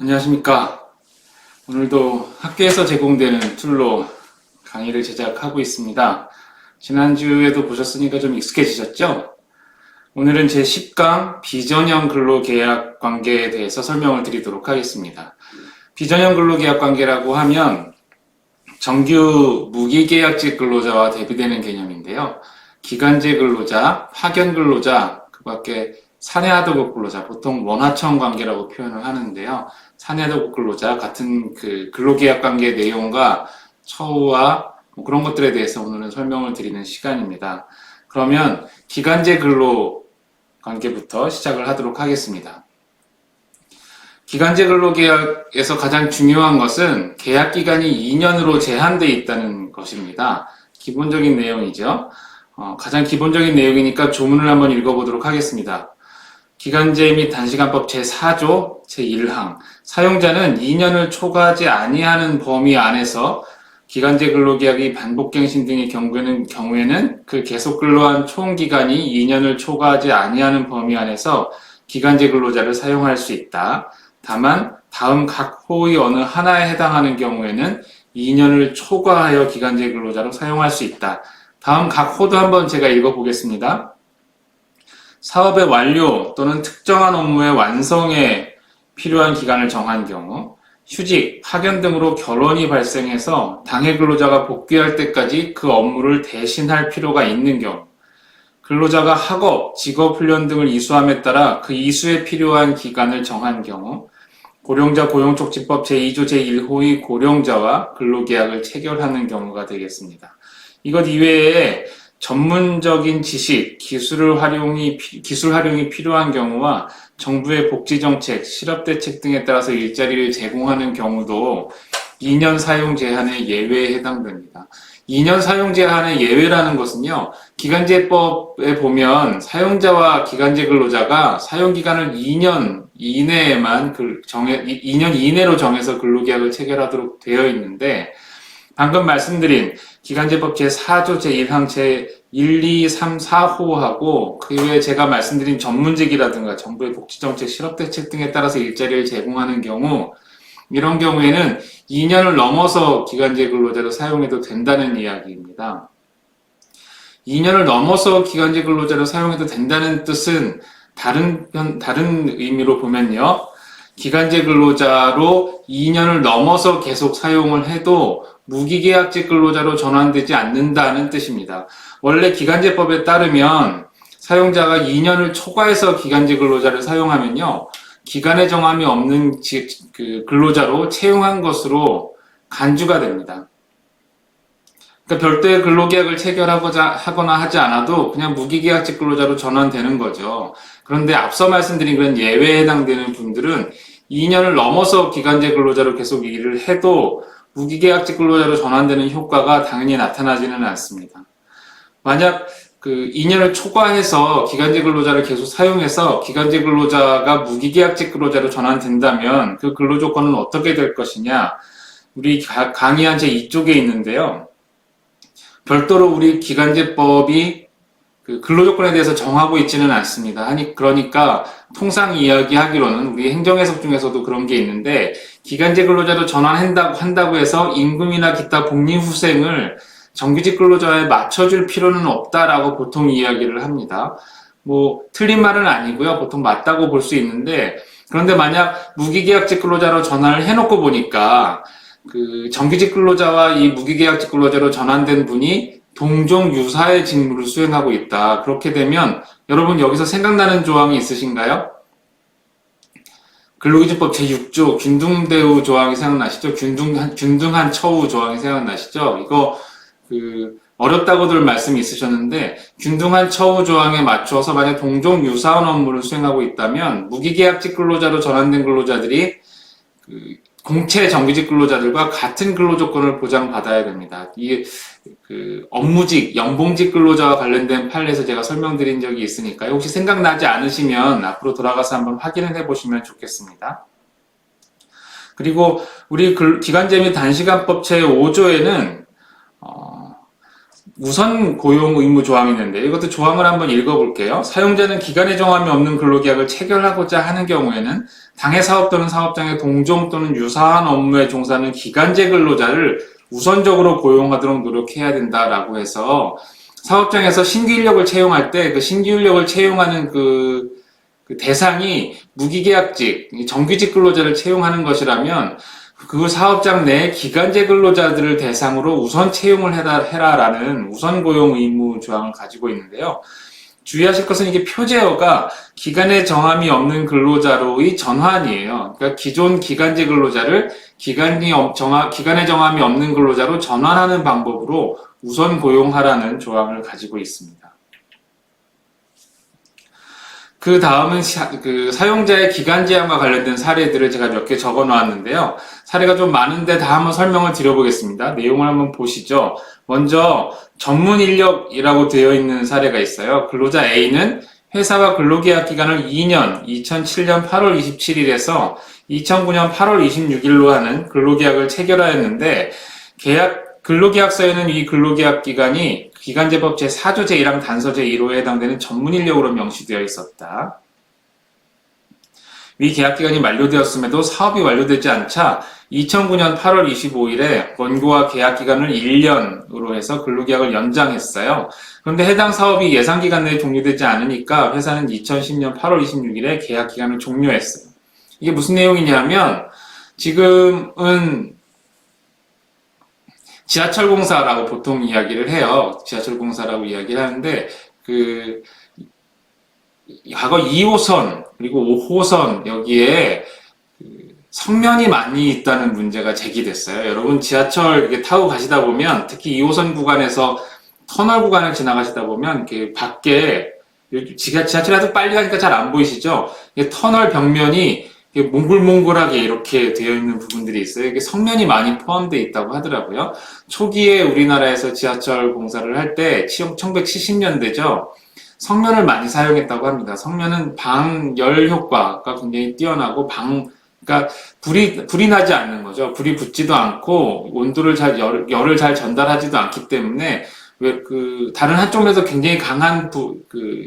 안녕하십니까. 오늘도 학교에서 제공되는 툴로 강의를 제작하고 있습니다. 지난주에도 보셨으니까 좀 익숙해지셨죠? 오늘은 제 10강 비전형 근로계약 관계에 대해서 설명을 드리도록 하겠습니다. 비전형 근로계약 관계라고 하면 정규 무기계약직 근로자와 대비되는 개념인데요. 기간제 근로자, 파견 근로자, 그 밖에 사내하도급 근로자, 보통 원하청 관계라고 표현을 하는데요. 사내하도급 근로자 같은 그 근로계약 관계 내용과 처우와 뭐 그런 것들에 대해서 오늘은 설명을 드리는 시간입니다. 그러면 기간제 근로 관계부터 시작을 하도록 하겠습니다. 기간제 근로계약에서 가장 중요한 것은 계약 기간이 2년으로 제한되어 있다는 것입니다. 기본적인 내용이죠. 가장 기본적인 내용이니까 조문을 한번 읽어보도록 하겠습니다. 기간제 및 단시간법 제4조 제1항 사용자는 2년을 초과하지 아니하는 범위 안에서 기간제 근로계약이 반복갱신 등의 경우에는 그 계속 근로한 총 기간이 2년을 초과하지 아니하는 범위 안에서 기간제 근로자를 사용할 수 있다. 다만 다음 각 호의 어느 하나에 해당하는 경우에는 2년을 초과하여 기간제 근로자로 사용할 수 있다. 다음 각 호도 한번 제가 읽어보겠습니다. 사업의 완료 또는 특정한 업무의 완성에 필요한 기간을 정한 경우, 휴직, 파견 등으로 결혼이 발생해서 당해 근로자가 복귀할 때까지 그 업무를 대신할 필요가 있는 경우, 근로자가 학업, 직업훈련 등을 이수함에 따라 그 이수에 필요한 기간을 정한 경우, 고령자 고용촉진법 제2조 제1호의 고령자와 근로계약을 체결하는 경우가 되겠습니다. 이것 이외에 전문적인 지식, 기술 활용이 필요한 경우와 정부의 복지정책, 실업대책 등에 따라서 일자리를 제공하는 경우도 2년 사용 제한의 예외에 해당됩니다. 2년 사용 제한의 예외라는 것은요, 기간제법에 보면 사용자와 기간제 근로자가 사용기간을 2년 이내에만 2년 이내로 정해서 근로계약을 체결하도록 되어 있는데, 방금 말씀드린 기간제법 제4조 제1항 제1, 2, 3, 4호하고 그 외에 제가 말씀드린 전문직이라든가 정부의 복지정책, 실업대책 등에 따라서 일자리를 제공하는 경우, 이런 경우에는 2년을 넘어서 기간제 근로자로 사용해도 된다는 이야기입니다. 2년을 넘어서 기간제 근로자로 사용해도 된다는 뜻은 다른 의미로 보면요. 기간제 근로자로 2년을 넘어서 계속 사용을 해도 무기계약직 근로자로 전환되지 않는다는 뜻입니다. 원래 기간제법에 따르면 사용자가 2년을 초과해서 기간제 근로자를 사용하면요. 기간의 정함이 없는 근로자로 채용한 것으로 간주가 됩니다. 그러니까 별도의 근로계약을 체결하거나 하지 않아도 그냥 무기계약직 근로자로 전환되는 거죠. 그런데 앞서 말씀드린 그런 예외에 해당되는 분들은 2년을 넘어서 기간제 근로자로 계속 일을 해도 무기계약직 근로자로 전환되는 효과가 당연히 나타나지는 않습니다. 만약 2년을 초과해서 기간제 근로자를 계속 사용해서 기간제 근로자가 무기계약직 근로자로 전환된다면 그 근로조건은 어떻게 될 것이냐? 우리 강의한 제2쪽에 있는데요. 별도로 우리 기간제법이 근로조건에 대해서 정하고 있지는 않습니다. 그러니까 통상 이야기하기로는 우리 행정해석 중에서도 그런 게 있는데 기간제 근로자로 전환한다고 해서 임금이나 기타 복리후생을 정규직 근로자에 맞춰줄 필요는 없다라고 보통 이야기를 합니다. 뭐 틀린 말은 아니고요. 보통 맞다고 볼 수 있는데 그런데 만약 무기계약직 근로자로 전환을 해놓고 보니까 정규직 근로자와 이 무기계약직 근로자로 전환된 분이 동종 유사의 직무를 수행하고 있다. 그렇게 되면 여러분 여기서 생각나는 조항이 있으신가요? 근로기준법 제6조 균등대우 조항이 생각나시죠? 균등한 처우 조항이 생각나시죠? 이거 어렵다고들 말씀이 있으셨는데 균등한 처우 조항에 맞춰서 만약 동종 유사한 업무를 수행하고 있다면 무기계약직 근로자로 전환된 근로자들이 공채 정규직 근로자들과 같은 근로조건을 보장받아야 됩니다. 이게 업무직, 연봉직 근로자와 관련된 판례에서 제가 설명드린 적이 있으니까요. 혹시 생각나지 않으시면 앞으로 돌아가서 한번 확인을 해보시면 좋겠습니다. 그리고 우리 기간제 및 단시간법 제5조에는 우선 고용 의무 조항이 있는데 이것도 조항을 한번 읽어볼게요. 사용자는 기간의 정함이 없는 근로계약을 체결하고자 하는 경우에는 당해 사업 또는 사업장의 동종 또는 유사한 업무에 종사하는 기간제 근로자를 우선적으로 고용하도록 노력해야 된다라고 해서 사업장에서 신규 인력을 채용할 때 그 신규 인력을 채용하는 그 대상이 무기계약직, 정규직 근로자를 채용하는 것이라면 그 사업장 내 기간제 근로자들을 대상으로 우선 채용을 해라라는 우선 고용 의무 조항을 가지고 있는데요. 주의하실 것은 이게 표제어가 기간의 정함이 없는 근로자로의 전환이에요. 그러니까 기존 기간제 근로자를 기간의 정함이 없는 근로자로 전환하는 방법으로 우선 고용하라는 조항을 가지고 있습니다. 그 다음은 사용자의 기간 제한과 관련된 사례들을 제가 몇 개 적어 놓았는데요. 사례가 좀 많은데 다 한번 설명을 드려보겠습니다. 내용을 한번 보시죠. 먼저 전문 인력이라고 되어 있는 사례가 있어요. 근로자 A는 회사와 근로계약 기간을 2년, 2007년 8월 27일에서 2009년 8월 26일로 하는 근로계약을 체결하였는데 근로계약서에는 이 근로계약 기간이 기간제법 제4조 제1항 단서 제1호에 해당되는 전문인력으로 명시되어 있었다. 위 계약기간이 만료되었음에도 사업이 완료되지 않자 2009년 8월 25일에 원고와 계약기간을 1년으로 해서 근로계약을 연장했어요. 그런데 해당 사업이 예상기간 내에 종료되지 않으니까 회사는 2010년 8월 26일에 계약기간을 종료했어요. 이게 무슨 내용이냐면 지금은 지하철공사라고 보통 이야기를 해요. 지하철공사라고 이야기를 하는데 과거 2호선 그리고 5호선 여기에 성면이 많이 있다는 문제가 제기됐어요. 여러분 지하철 이렇게 타고 가시다 보면 특히 2호선 구간에서 터널 구간을 지나가시다 보면 이렇게 밖에 지하철이 아주 빨리 가니까 잘 안 보이시죠? 터널 벽면이 몽글몽글하게 이렇게 되어 있는 부분들이 있어요. 이게 성면이 많이 포함되어 있다고 하더라고요. 초기에 우리나라에서 지하철 공사를 할 때 1970년대죠. 성면을 많이 사용했다고 합니다. 성면은 방열 효과가 굉장히 뛰어나고 그러니까 불이 나지 않는 거죠. 불이 붙지도 않고 온도를 열을 잘 전달하지도 않기 때문에 다른 한쪽에서 굉장히 강한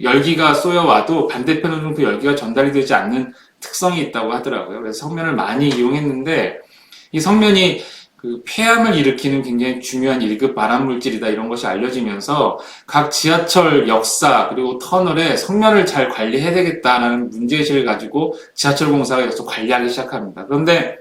열기가 쏘여와도 반대편으로는 그 열기가 전달이 되지 않는 특성이 있다고 하더라고요. 그래서 성면을 많이 이용했는데 이 성면이 폐암을 일으키는 굉장히 중요한 1급 발암물질이다 이런 것이 알려지면서 각 지하철 역사 그리고 터널에 성면을 잘 관리해야 되겠다라는 문제의식을 가지고 지하철 공사가 계속 관리하기 시작합니다. 그런데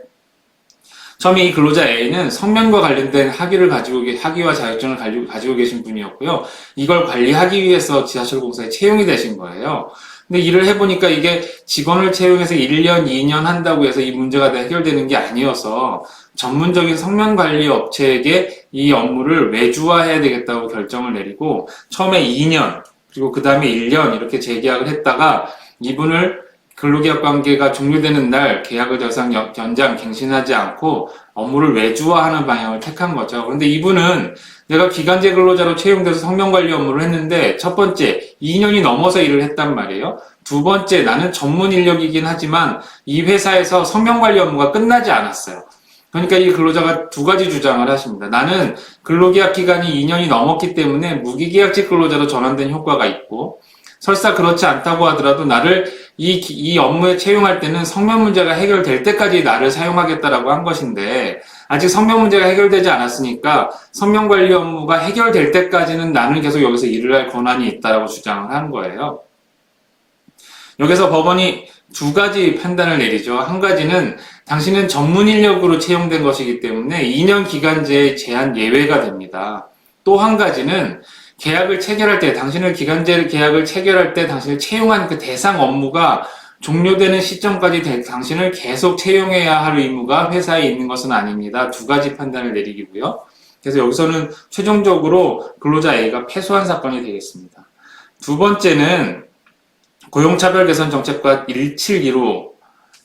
처음에 이 근로자 A는 성면과 관련된 학위와 자격증을 가지고 계신 분이었고요. 이걸 관리하기 위해서 지하철 공사에 채용이 되신 거예요. 근데 일을 해보니까 이게 직원을 채용해서 1년, 2년 한다고 해서 이 문제가 다 해결되는 게 아니어서 전문적인 성면 관리 업체에게 이 업무를 외주화해야 되겠다고 결정을 내리고 처음에 2년, 그리고 그 다음에 1년 이렇게 재계약을 했다가 이분을 근로계약 관계가 종료되는 날 계약을 더 이상 연장, 갱신하지 않고 업무를 외주화하는 방향을 택한 거죠. 그런데 이분은 내가 기간제 근로자로 채용돼서 성명관리 업무를 했는데 첫 번째, 2년이 넘어서 일을 했단 말이에요. 두 번째, 나는 전문 인력이긴 하지만 이 회사에서 성명관리 업무가 끝나지 않았어요. 그러니까 이 근로자가 두 가지 주장을 하십니다. 나는 근로계약 기간이 2년이 넘었기 때문에 무기계약직 근로자로 전환된 효과가 있고 설사 그렇지 않다고 하더라도 나를 이 업무에 채용할 때는 성면 문제가 해결될 때까지 나를 사용하겠다라고 한 것인데 아직 성면 문제가 해결되지 않았으니까 성면 관리 업무가 해결될 때까지는 나는 계속 여기서 일을 할 권한이 있다라고 주장을 한 거예요. 여기서 법원이 두 가지 판단을 내리죠. 한 가지는 당신은 전문 인력으로 채용된 것이기 때문에 2년 기간제의 제한 예외가 됩니다. 또 한 가지는 계약을 체결할 때, 당신을 기간제 계약을 체결할 때 당신을 채용한 그 대상 업무가 종료되는 시점까지 당신을 계속 채용해야 할 의무가 회사에 있는 것은 아닙니다. 두 가지 판단을 내리고요. 그래서 여기서는 최종적으로 근로자 A가 패소한 사건이 되겠습니다. 두 번째는 고용차별개선정책과 172호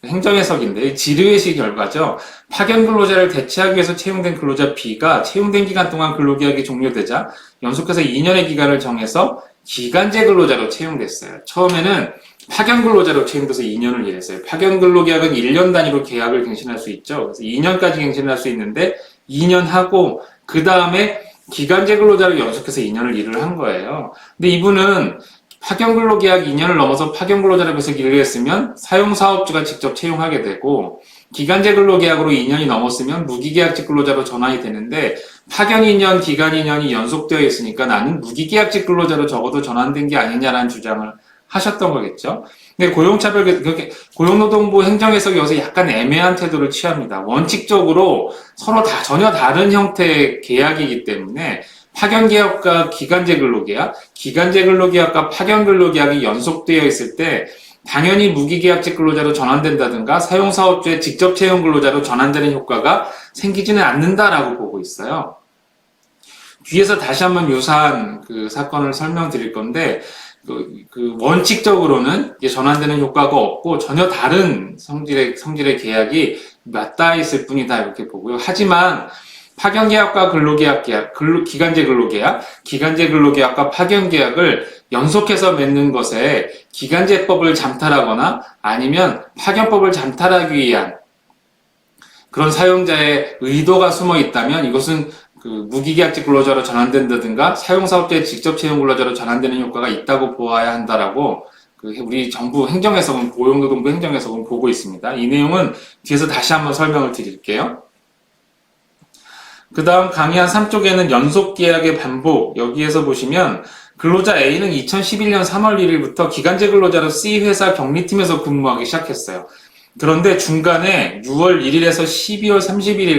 행정해석인데 지르웨시 결과죠. 파견 근로자를 대체하기 위해서 채용된 근로자 B가 채용된 기간 동안 근로계약이 종료되자 연속해서 2년의 기간을 정해서 기간제 근로자로 채용됐어요. 처음에는 파견 근로자로 채용돼서 2년을 일했어요. 파견 근로계약은 1년 단위로 계약을 갱신할 수 있죠. 그래서 2년까지 갱신할 수 있는데 2년 하고 그 다음에 기간제 근로자로 연속해서 2년을 일을 한 거예요. 근데 이분은 파견근로계약 2년을 넘어서 파견근로자로 계속 일을 했으면 사용사업주가 직접 채용하게 되고, 기간제 근로계약으로 2년이 넘었으면 무기계약직 근로자로 전환이 되는데, 파견 2년, 기간 2년이 연속되어 있으니까 나는 무기계약직 근로자로 적어도 전환된 게 아니냐라는 주장을 하셨던 거겠죠. 근데 고용노동부 행정해석이 여기서 약간 애매한 태도를 취합니다. 원칙적으로 서로 전혀 다른 형태의 계약이기 때문에 파견계약과 기간제 근로계약, 기간제 근로계약과 파견 근로계약이 연속되어 있을 때 당연히 무기계약직 근로자로 전환된다든가 사용사업주의 직접 채용 근로자로 전환되는 효과가 생기지는 않는다라고 보고 있어요. 뒤에서 다시 한번 유사한 그 사건을 설명드릴 건데, 원칙적으로는 전환되는 효과가 없고 전혀 다른 성질의 계약이 맞닿아 있을 뿐이다 이렇게 보고요. 하지만 파견계약과 기간제 근로계약과 파견계약을 연속해서 맺는 것에 기간제법을 잠탈하거나 아니면 파견법을 잠탈하기 위한 그런 사용자의 의도가 숨어 있다면 이것은 무기계약직 근로자로 전환된다든가 사용사업자의 직접 채용 근로자로 전환되는 효과가 있다고 보아야 한다라고 우리 정부 행정해석은, 고용노동부 행정해석은 보고 있습니다. 이 내용은 뒤에서 다시 한번 설명을 드릴게요. 그 다음 강의 한 3쪽에는 연속계약의 반복, 여기에서 보시면 근로자 A는 2011년 3월 1일부터 기간제 근로자로 C회사 경리팀에서 근무하기 시작했어요. 그런데 중간에 6월 1일에서 12월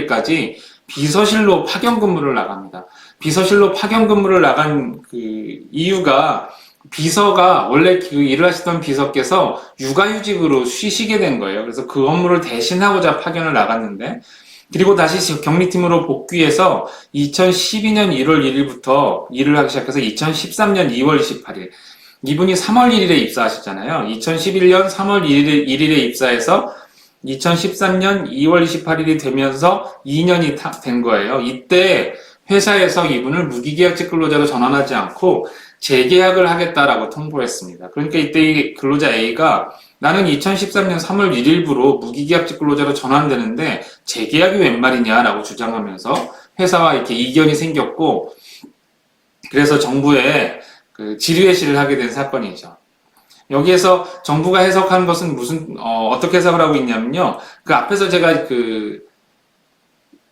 31일까지 비서실로 파견 근무를 나갑니다. 비서실로 파견 근무를 나간 이유가 비서가 원래 일을 하시던 비서께서 육아휴직으로 쉬시게 된 거예요. 그래서 그 업무를 대신하고자 파견을 나갔는데, 그리고 다시 경리팀으로 복귀해서 2012년 1월 1일부터 일을 하기 시작해서 2013년 2월 28일, 이분이 3월 1일에 입사하셨잖아요. 2011년 3월 1일에 입사해서 2013년 2월 28일이 되면서 2년이 된 거예요. 이때 회사에서 이분을 무기계약직 근로자로 전환하지 않고 재계약을 하겠다라고 통보했습니다. 그러니까 이때 이 근로자 A가 나는 2013년 3월 1일부로 무기계약직 근로자로 전환되는데 재계약이 웬 말이냐라고 주장하면서 회사와 이렇게 이견이 생겼고, 그래서 정부에 질의회시를 하게 된 사건이죠. 여기에서 정부가 해석한 것은 어떻게 해석을 하고 있냐면요. 그 앞에서 제가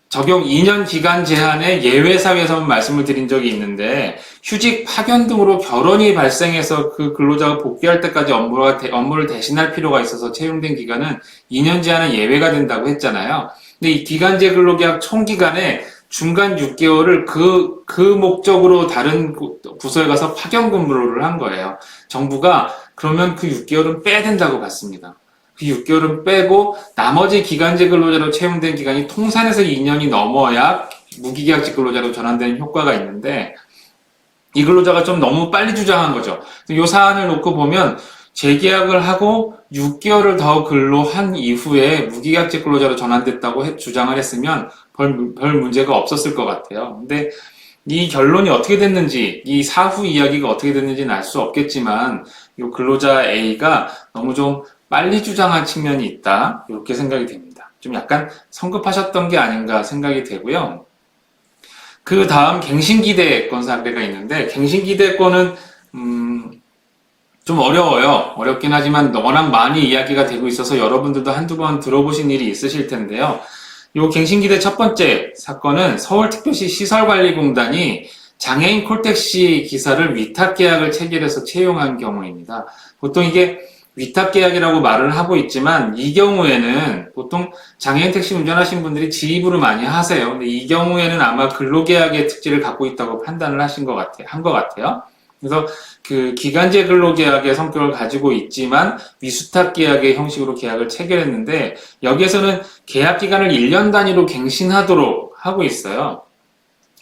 적용 2년 기간 제한의 예외 사유에서 말씀을 드린 적이 있는데, 휴직, 파견 등으로 결혼이 발생해서 그 근로자가 복귀할 때까지 업무를 대신할 필요가 있어서 채용된 기간은 2년 제한의 예외가 된다고 했잖아요. 근데 이 기간제 근로계약 총기간에 중간 6개월을 그 목적으로 다른 부서에 가서 파견 근무를 한 거예요. 정부가 그러면 그 6개월은 빼야 된다고 봤습니다. 그 6개월은 빼고 나머지 기간제 근로자로 채용된 기간이 통산해서 2년이 넘어야 무기계약직 근로자로 전환되는 효과가 있는데, 이 근로자가 좀 너무 빨리 주장한 거죠. 이 사안을 놓고 보면 재계약을 하고 6개월을 더 근로한 이후에 무기계약직 근로자로 전환됐다고 주장을 했으면 별 문제가 없었을 것 같아요. 근데 이 결론이 어떻게 됐는지, 이 사후 이야기가 어떻게 됐는지는 알 수 없겠지만 이 근로자 A가 너무 좀 빨리 주장한 측면이 있다, 이렇게 생각이 됩니다. 좀 약간 성급하셨던 게 아닌가 생각이 되고요. 그 다음 갱신기대권 사례가 있는데, 갱신기대권은 좀 어려워요. 어렵긴 하지만 워낙 많이 이야기가 되고 있어서 여러분들도 한두 번 들어보신 일이 있으실 텐데요. 요 갱신기대 첫 번째 사건은 서울특별시 시설관리공단이 장애인 콜택시 기사를 위탁계약을 체결해서 채용한 경우입니다. 보통 이게 위탁계약이라고 말을 하고 있지만 이 경우에는 보통 장애인 택시 운전하신 분들이 지입으로 많이 하세요. 근데 이 경우에는 아마 근로계약의 특질을 갖고 있다고 판단을 한 것 같아요. 그래서 기간제 근로계약의 성격을 가지고 있지만 위수탁계약의 형식으로 계약을 체결했는데, 여기에서는 계약기간을 1년 단위로 갱신하도록 하고 있어요.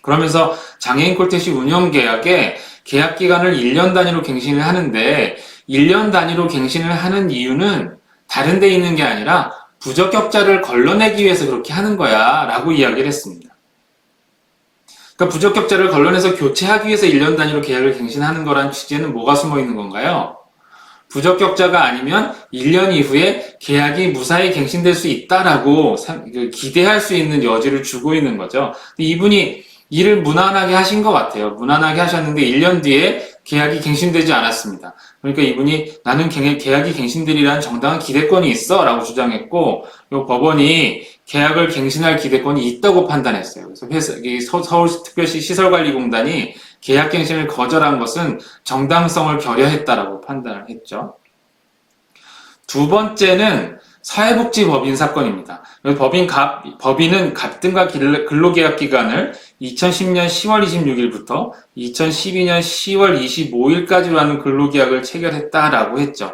그러면서 장애인 콜택시 운영계약에 계약기간을 1년 단위로 갱신을 하는데, 1년 단위로 갱신을 하는 이유는 다른 데 있는 게 아니라 부적격자를 걸러내기 위해서 그렇게 하는 거야 라고 이야기를 했습니다. 그러니까 부적격자를 걸러내서 교체하기 위해서 1년 단위로 계약을 갱신하는 거란 취지에는 뭐가 숨어 있는 건가요? 부적격자가 아니면 1년 이후에 계약이 무사히 갱신될 수 있다라고 기대할 수 있는 여지를 주고 있는 거죠. 이분이 일을 무난하게 하신 것 같아요. 무난하게 하셨는데 1년 뒤에 계약이 갱신되지 않았습니다. 그러니까 이분이 나는 계약이 갱신되리라는 정당한 기대권이 있어 라고 주장했고, 요 법원이 계약을 갱신할 기대권이 있다고 판단했어요. 그래서 서울특별시 시설관리공단이 계약 갱신을 거절한 것은 정당성을 결여했다라고 판단을 했죠. 두 번째는 사회복지법인 사건입니다. 법인은 갑등과 근로계약 기간을 2010년 10월 26일부터 2012년 10월 25일까지로 하는 근로계약을 체결했다라고 했죠.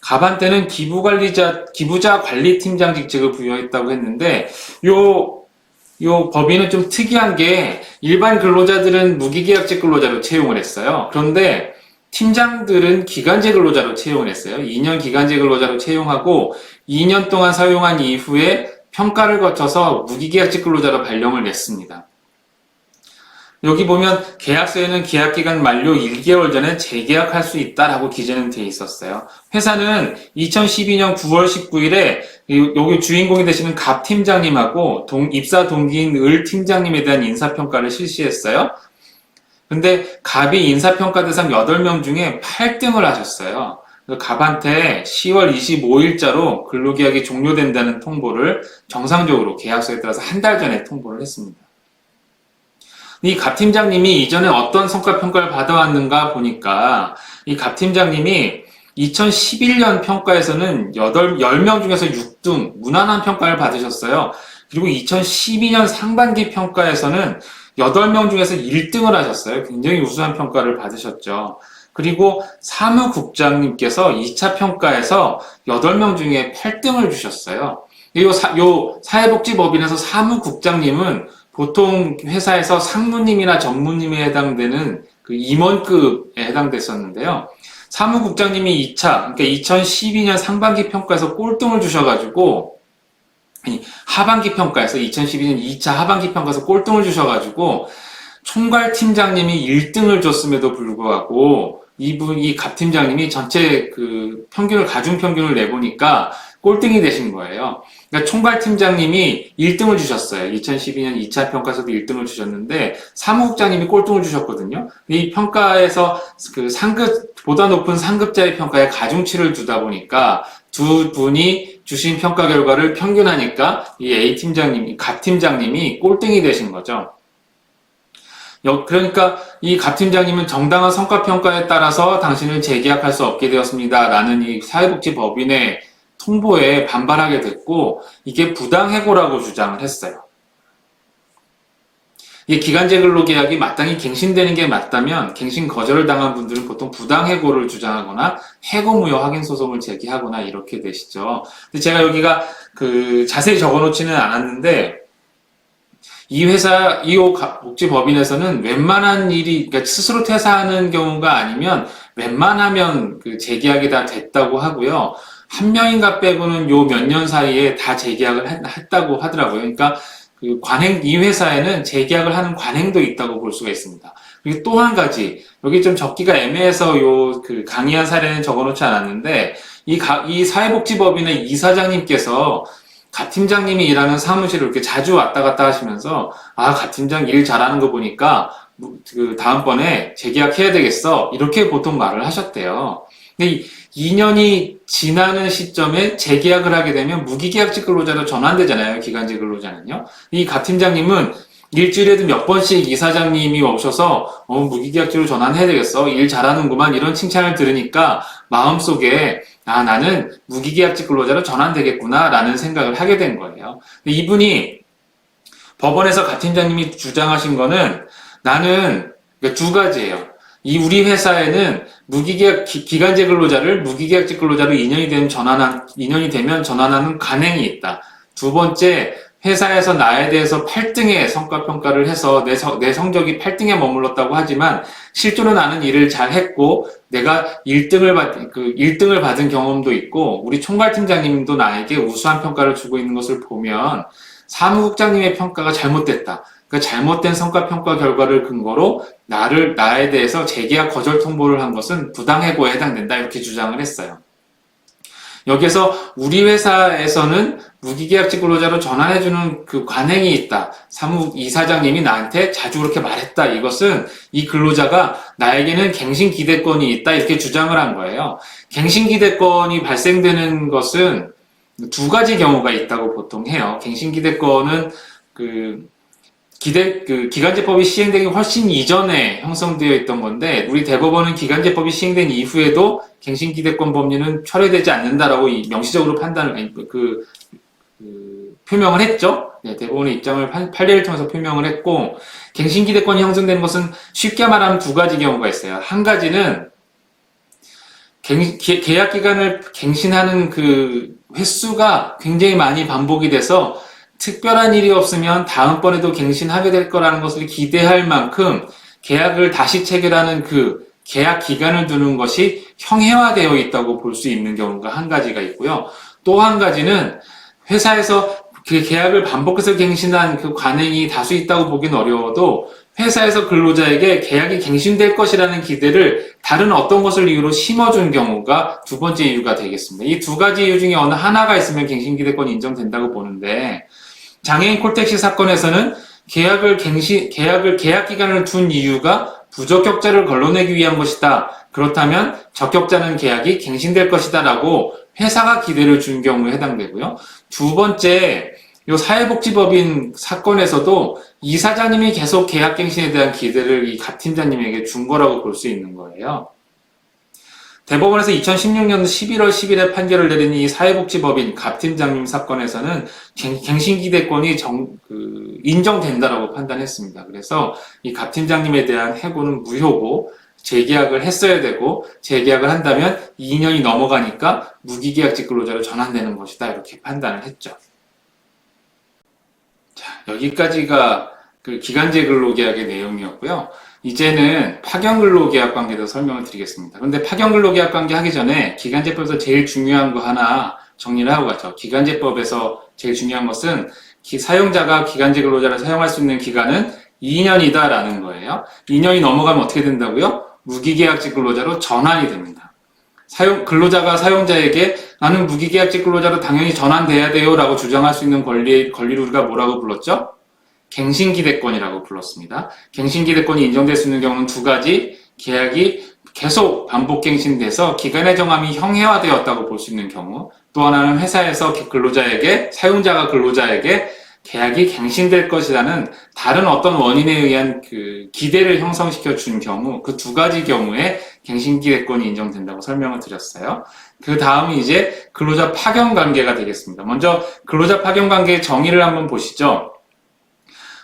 갑한테는 기부자 관리팀장 직책을 부여했다고 했는데, 요 법인은 좀 특이한 게 일반 근로자들은 무기계약직 근로자로 채용을 했어요. 그런데 팀장들은 기간제 근로자로 채용을 했어요. 2년 기간제 근로자로 채용하고 2년 동안 사용한 이후에 평가를 거쳐서 무기계약직 근로자로 발령을 냈습니다. 여기 보면 계약서에는 계약기간 만료 1개월 전에 재계약할 수 있다라고 기재는 돼 있었어요. 회사는 2012년 9월 19일에 여기 주인공이 되시는 갑 팀장님하고 입사 동기인 을 팀장님에 대한 인사평가를 실시했어요. 근데 갑이 인사평가 대상 8명 중에 8등을 하셨어요. 갑한테 10월 25일자로 근로계약이 종료된다는 통보를 정상적으로 계약서에 따라서 한 달 전에 통보를 했습니다. 이 갑 팀장님이 이전에 어떤 성과평가를 받아왔는가 보니까 이 갑 팀장님이 2011년 평가에서는 10명 중에서 6등, 무난한 평가를 받으셨어요. 그리고 2012년 상반기 평가에서는 8명 중에서 1등을 하셨어요. 굉장히 우수한 평가를 받으셨죠. 그리고 사무국장님께서 2차 평가에서 8명 중에 8등을 주셨어요. 요 사회복지법인에서 사무국장님은 보통 회사에서 상무님이나 전무님에 해당되는 그 임원급에 해당됐었는데요. 사무국장님이 2차, 그러니까 2012년 상반기 평가에서 꼴등을 주셔가지고, 하반기 평가에서 2012년 2차 하반기 평가에서 꼴등을 주셔가지고, 총괄팀장님이 1등을 줬음에도 불구하고, 이 갑 팀장님이 전체 그 가중 평균을 내보니까 꼴등이 되신 거예요. 그러니까 총괄팀장님이 1등을 주셨어요. 2012년 2차 평가에서도 1등을 주셨는데, 사무국장님이 꼴등을 주셨거든요. 이 평가에서 그 보다 높은 상급자의 평가에 가중치를 두다 보니까 두 분이 주신 평가 결과를 평균하니까 이 갑 팀장님이 꼴등이 되신 거죠. 그러니까 이 갑 팀장님은 정당한 성과평가에 따라서 당신을 재계약할 수 없게 되었습니다. 라는 이 사회복지법인의 통보에 반발하게 됐고, 이게 부당해고라고 주장을 했어요. 이게 기간제 근로계약이 마땅히 갱신되는 게 맞다면 갱신 거절을 당한 분들은 보통 부당해고를 주장하거나 해고무효 확인소송을 제기하거나 이렇게 되시죠. 근데 제가 여기가 자세히 적어놓지는 않았는데, 이 복지법인에서는 웬만한 일이, 그러니까 스스로 퇴사하는 경우가 아니면 웬만하면 재계약이 다 됐다고 하고요. 한 명인가 빼고는 요 몇 년 사이에 다 재계약을 했다고 하더라고요. 그러니까 이 회사에는 재계약을 하는 관행도 있다고 볼 수가 있습니다. 그리고 또 한 가지, 여기 좀 적기가 애매해서 강의한 사례는 적어놓지 않았는데, 이 사회복지법인의 이사장님께서 갑 팀장님이 일하는 사무실을 이렇게 자주 왔다 갔다 하시면서, 갑 팀장 일 잘하는 거 보니까, 다음번에 재계약해야 되겠어. 이렇게 보통 말을 하셨대요. 근데 2년이 지나는 시점에 재계약을 하게 되면 무기계약직 근로자로 전환되잖아요. 기간제 근로자는요. 이 갑 팀장님은 일주일에도 몇 번씩 이사장님이 오셔서, 무기계약직으로 전환해야 되겠어. 일 잘하는구만. 이런 칭찬을 들으니까 마음속에, 나는 무기계약직 근로자로 전환되겠구나. 라는 생각을 하게 된 거예요. 근데 이분이 법원에서 갑 팀장님이 주장하신 거는 그러니까 두 가지예요. 우리 회사에는 기간제 근로자를 무기계약직 근로자로 2년이 되면 전환하는 관행이 있다. 두 번째, 회사에서 나에 대해서 8등의 성과평가를 해서 내 성적이 8등에 머물렀다고 하지만 실제로 나는 일을 잘 했고 내가 1등을 받은 경험도 있고 우리 총괄팀장님도 나에게 우수한 평가를 주고 있는 것을 보면 사무국장님의 평가가 잘못됐다. 그 잘못된 성과평가 결과를 근거로 나에 대해서 재계약 거절 통보를 한 것은 부당해고에 해당된다. 이렇게 주장을 했어요. 여기서 우리 회사에서는 무기계약직 근로자로 전환해주는 그 관행이 있다. 이사장님이 나한테 자주 그렇게 말했다. 이것은 이 근로자가 나에게는 갱신기대권이 있다. 이렇게 주장을 한 거예요. 갱신기대권이 발생되는 것은 두 가지 경우가 있다고 보통 해요. 갱신기대권은 기간제법이 시행되기 훨씬 이전에 형성되어 있던 건데, 우리 대법원은 기간제법이 시행된 이후에도 갱신기대권 법리는 철회되지 않는다라고 명시적으로 표명을 했죠. 네, 대법원의 입장을 판례를 통해서 표명을 했고, 갱신기대권이 형성되는 것은 쉽게 말하면 두 가지 경우가 있어요. 한 가지는 계약기간을 갱신하는 그 횟수가 굉장히 많이 반복이 돼서 특별한 일이 없으면 다음번에도 갱신하게 될 거라는 것을 기대할 만큼 계약을 다시 체결하는 그 계약 기간을 두는 것이 형해화되어 있다고 볼 수 있는 경우가 한 가지가 있고요. 또 한 가지는 회사에서 그 계약을 반복해서 갱신한 그 관행이 다수 있다고 보긴 어려워도 회사에서 근로자에게 계약이 갱신될 것이라는 기대를 다른 어떤 것을 이유로 심어준 경우가 두 번째 이유가 되겠습니다. 이 두 가지 이유 중에 어느 하나가 있으면 갱신기대권이 인정된다고 보는데, 장애인 콜택시 사건에서는 계약 기간을 둔 이유가 부적격자를 걸러내기 위한 것이다. 그렇다면 적격자는 계약이 갱신될 것이다 라고 회사가 기대를 준 경우에 해당되고요. 두 번째, 이 사회복지법인 사건에서도 이사장님이 계속 계약갱신에 대한 기대를 이 갑 팀장님에게 준 거라고 볼 수 있는 거예요. 대법원에서 2016년 11월 10일에 판결을 내린 이 사회복지법인 갑 팀장님 사건에서는 갱신기대권이 인정된다라고 판단했습니다. 그래서 이 갑 팀장님에 대한 해고는 무효고, 재계약을 했어야 되고, 재계약을 한다면 2년이 넘어가니까 무기계약직 근로자로 전환되는 것이다. 이렇게 판단을 했죠. 자, 여기까지가 그 기간제 근로계약의 내용이었고요. 이제는 파견근로계약 관계도 설명을 드리겠습니다. 그런데 파견근로계약 관계 하기 전에 기간제법에서 제일 중요한 거 하나 정리를 하고 가죠. 기간제법에서 제일 중요한 것은 사용자가 기간제 근로자를 사용할 수 있는 기간은 2년이다라는 거예요. 2년이 넘어가면 어떻게 된다고요? 무기계약직 근로자로 전환이 됩니다. 근로자가 사용자에게 나는 무기계약직 근로자로 당연히 전환돼야 돼요 라고 주장할 수 있는 권리를 우리가 뭐라고 불렀죠? 갱신기대권이라고 불렀습니다. 갱신기대권이 인정될 수 있는 경우는 두 가지, 계약이 계속 반복갱신돼서 기간의 정함이 형해화되었다고 볼 수 있는 경우, 또 하나는 회사에서 사용자가 근로자에게 계약이 갱신될 것이라는 다른 어떤 원인에 의한 그 기대를 형성시켜 준 경우, 그 두 가지 경우에 갱신기대권이 인정된다고 설명을 드렸어요. 그 다음이 이제 근로자 파견 관계가 되겠습니다. 먼저 근로자 파견 관계의 정의를 한번 보시죠.